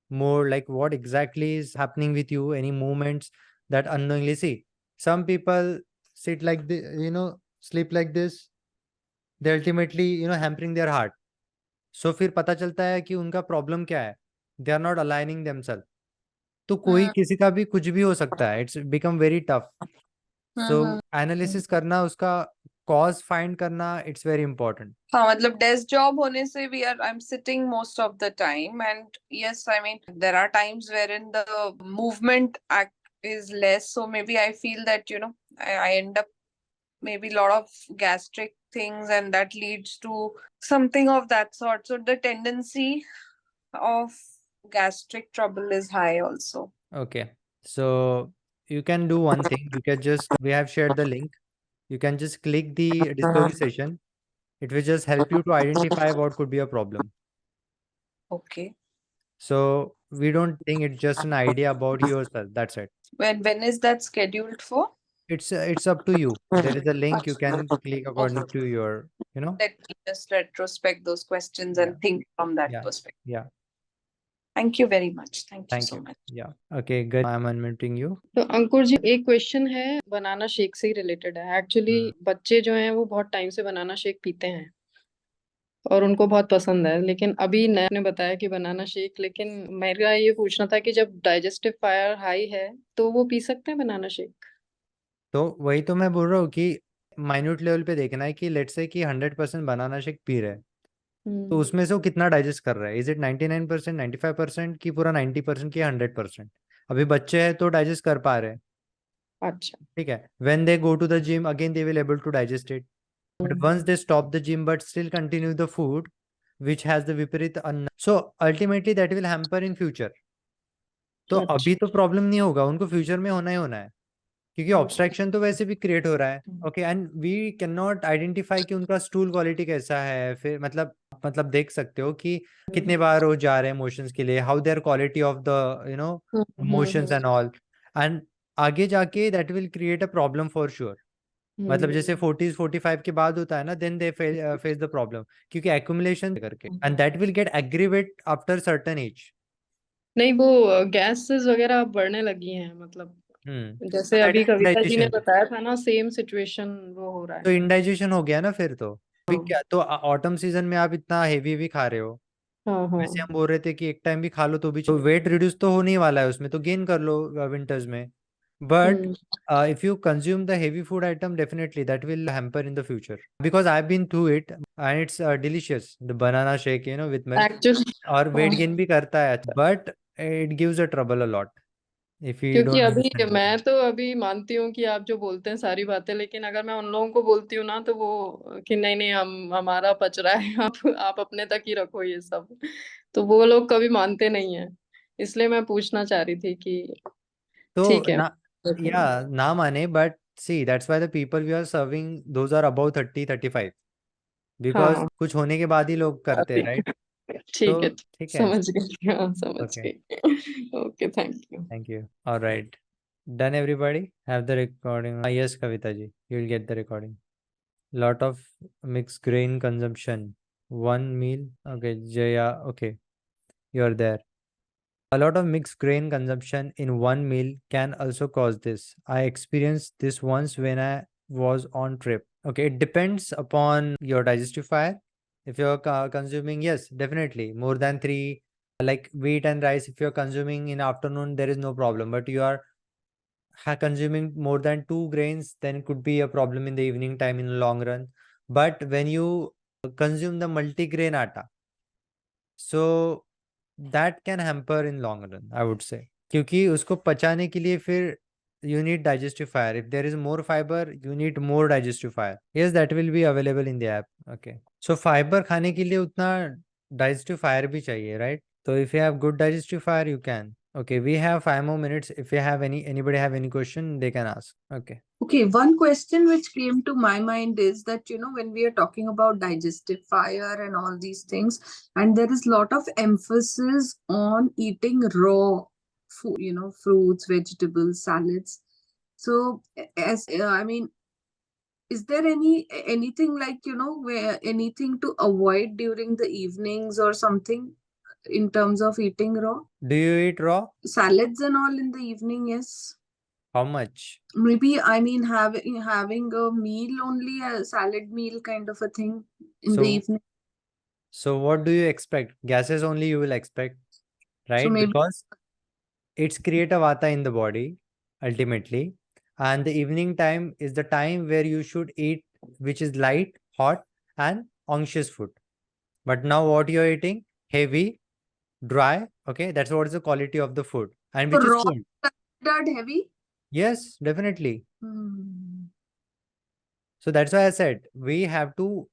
more like what exactly is happening with you, any movements that unknowingly. See, some people sit like this, sleep like this, they ultimately, hampering their heart. So फिर पता चलता है कि उनका problem क्या है, they are not aligning themselves. तो कोई किसी का भी कुछ भी हो सकता है, it's become very tough. So analysis करना, उसका कॉज फाइंड करना, इट्स वेरी इंपॉर्टेंट. हाँ, मतलब डेस्क जॉब होने से I'm sitting most of the time, and yes, I mean, there are times wherein the movement act is less, so maybe I feel that, I end up maybe a lot of gastric things, and that leads to something of that sort. So the tendency of gastric trouble is high also. Okay, so you can do one thing. You can just, we have shared the link. You can just click the discovery session. It will just help you to identify what could be a problem. Okay. So we don't think it's just an idea about yourself. That's it. When is that scheduled for? It's up to you. There is a link you can click according to your, Let me just retrospect those questions Yeah. and think from that Yeah. perspective. Yeah. Thank you very much. Thank you Thank so you. much. Yeah. Okay, good. I'm unmuting you. तो अंकुर जी एक question है banana shake से ही related है actually बच्चे जो हैं वो बहुत टाइम से बनाना शेक पीते हैं और उनको बहुत पसंद है लेकिन अभी नया ने बताया कि बनाना शेक लेकिन मेरा ये पूछना था कि जब डाइजेस्टिव फायर हाई है तो वो पी सकते हैं बनाना शेक तो वही तो मैं बोल रहा हूँ कि माइन्यूट लेवल पे देखना है कि लेट्स से कि 100% बनाना शेक पी रहे हैं, तो उसमें से वो कितना डाइजेस्ट कर रहा है। इज इट 99%, 95% की पूरा 90% की 100%? अभी बच्चे हैं तो डाइजेस्ट कर पा रहे हैं, अच्छा ठीक है। When they go to the gym again they will able to digest it, but once they stop the gym but still continue the food which has the विपरीत अन्न, so ultimately that will hamper in future. तो अच्छा अभी तो problem नहीं होगा, उनको future में होना ही होना है, क्योंकि ऑब्स्ट्रक्शन तो वैसे भी क्रिएट हो रहा है। Okay, and we can not identify कि उनका स्टूल क्वालिटी कैसा है, फिर मतलब देख सकते हो कि कितने बार वो जा रहे हैं मोशंस के लिए, how their quality of the motions and all, and आगे जाके that will create a problem for sure. मतलब जैसे 40s 45 के बाद होता है ना, then they face the problem, क्योंकि एक्यूमुलेशन करके, and that will get aggravate after certain age. नहीं वो गैसेस वगैरह अब बढ़ने लगी हैं मतलब जैसे दैट अभी इज कविता जी ने इंडाइजेशन। बताया था ना सेम सिचुएशन वो हो रहा तो है इंडाइजेशन हो गया ना फिर तो। अभी हाँ क्या, तो ऑटम सीजन में आप इतना हेवी भी खा रहे हो, हाँ हाँ वैसे हम बोल रहे थे कि एक टाइम भी खा लो तो भी, तो वेट रिड्यूस तो होने ही वाला है उसमें, तो गेन कर लो विंटर्स में। But if you consume the heavy food item, definitely that will hamper in the future, because I've been through it and it's delicious, the banana shake with milk, actually और weight gain भी करता है, but it gives a trouble a lot if you क्योंकि don't अभी understand the मैं thing. तो अभी मानती हूँ कि आप जो बोलते हैं सारी बातें लेकिन अगर मैं उन लोगों को बोलती हूँ ना तो वो कि नहीं नहीं हम हमारा पच रहा है आप अपने तक ही रखो ये सब तो वो लोग कभी मानते नहीं है इसलिए मैं पूछना चाह रही थी कि ठीक तो है ना, या ना माने, but see that's why the people we are serving, those are above 30-35, because हाँ कुछ होने के बाद ही लोग करते हैं, अभी राइट? ठीक तो है ठीक है। समझ गई हाँ समझ ओके, गई okay thank you thank you. All right, done everybody? Have the recording? Yes, Kavita ji, you will get the recording. Lot of mixed grain consumption, one meal. Okay, Jaya, okay, you're there. A lot of mixed grain consumption in one meal can also cause this. I experienced this once when I was on trip. Okay, it depends upon your digestive fire. If you're consuming, yes, definitely more than three, like wheat and rice. If you're consuming in afternoon, there is no problem. But you are consuming more than two grains, then it could be a problem in the evening time in the long run. But when you consume the multi-grain atta, so that can hamper in long run, I would say, क्योंकि उसको पचाने के लिए फिर you need digestive fire. If there is more fiber, you need more digestive fire. Yes, that will be available in the app. Okay. So fiber खाने के लिए उतना digestive fire भी चाहिए, right? So if you have good digestive fire, you can. Okay, we have 5 more minutes. If you have anybody have any question, they can ask. Okay. Okay, one question which came to my mind is that, when we are talking about digestive fire and all these things, and there is a lot of emphasis on eating raw food, fruits, vegetables, salads. So, is there anything like, where anything to avoid during the evenings or something in terms of eating raw? Do you eat raw? Salads and all in the evening, yes. How much? Maybe having a meal only, a salad meal kind of a thing in the So, evening. so what do you expect? Gases only you will expect, So right? maybe Because it's create a vata in the body ultimately, and the evening time is the time where you should eat, which is light, hot, and unctuous food. But now what you're eating? Heavy, dry. Okay, that's what is the quality of the food, and which is raw cold. considered heavy. Yes, definitely. Hmm. So that's why I said we have to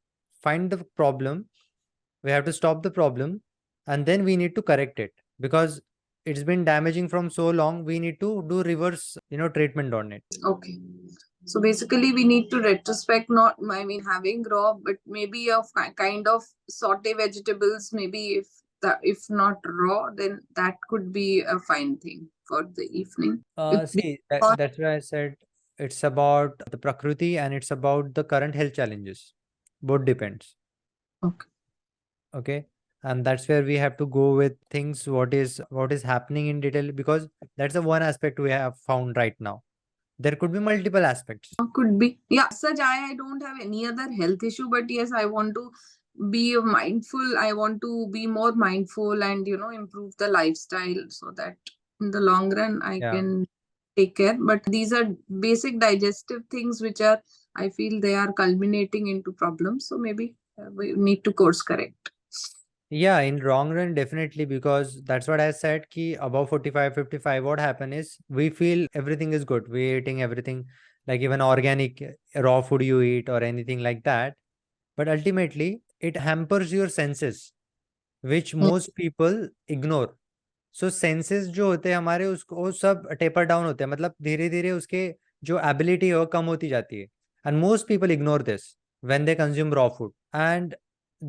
find the problem, we have to stop the problem, and then we need to correct it, because it's been damaging from so long. We need to do reverse, treatment on it. Okay. So basically, we need to retrospect, not, having raw, but maybe a kind of saute vegetables. Maybe if not raw, then that could be a fine thing for the evening. See, that's why I said it's about the prakriti and it's about the current health challenges. Both depends. Okay. Okay. and that's where we have to go with things what is happening in detail, because that's the one aspect we have found right now. There could be multiple aspects. Could be. Yeah, such I don't have any other health issue, but yes, I want to be mindful. I want to be more mindful and, improve the lifestyle so that in the long run I Yeah. can take care. But these are basic digestive things which are, I feel they are culminating into problems. So maybe we need to course correct. Yeah, in wrong run, definitely, because that's what I said, ki above 45, 55, what happen is we feel everything is good. We're eating everything, like even organic raw food you eat or anything like that. But ultimately, it hampers your senses, which most people ignore. So senses जो होते हैं हमारे उसको वो सब taper down होते हैं, मतलब धीरे धीरे उसके जो एबिलिटी है वो कम होती जाती है, and most people ignore this when they consume raw food, and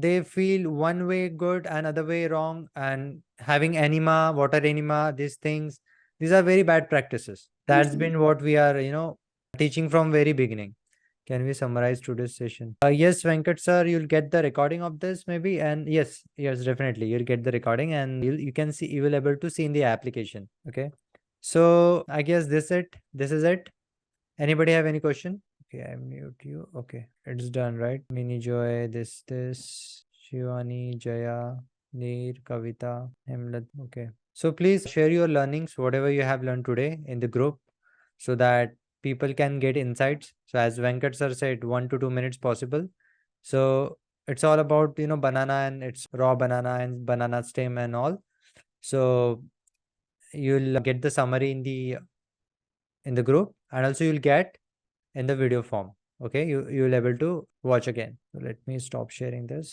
they feel one way good and other way wrong, and having enema, water enema, these are very bad practices. That's been what we are teaching from very beginning. Can we summarize today's session? Yes, Venkat sir, you'll get the recording of this maybe, and yes, definitely you'll get the recording, and you can see, you will able to see in the application. Okay, so I guess this is it. Anybody have any question? Okay, I mute you. Okay, it's done, right? Mini Joy, this, Shivani, Jaya, Neer, Kavita, Hemlat. Okay. So please share your learnings, whatever you have learned today in the group, so that people can get insights. So as Venkat sir said, 1 to 2 minutes possible. So it's all about, banana, and it's raw banana and banana stem and all. So you'll get the summary in the group, and also you'll get in the video form. Okay, you'll able to watch again. So let me stop sharing this.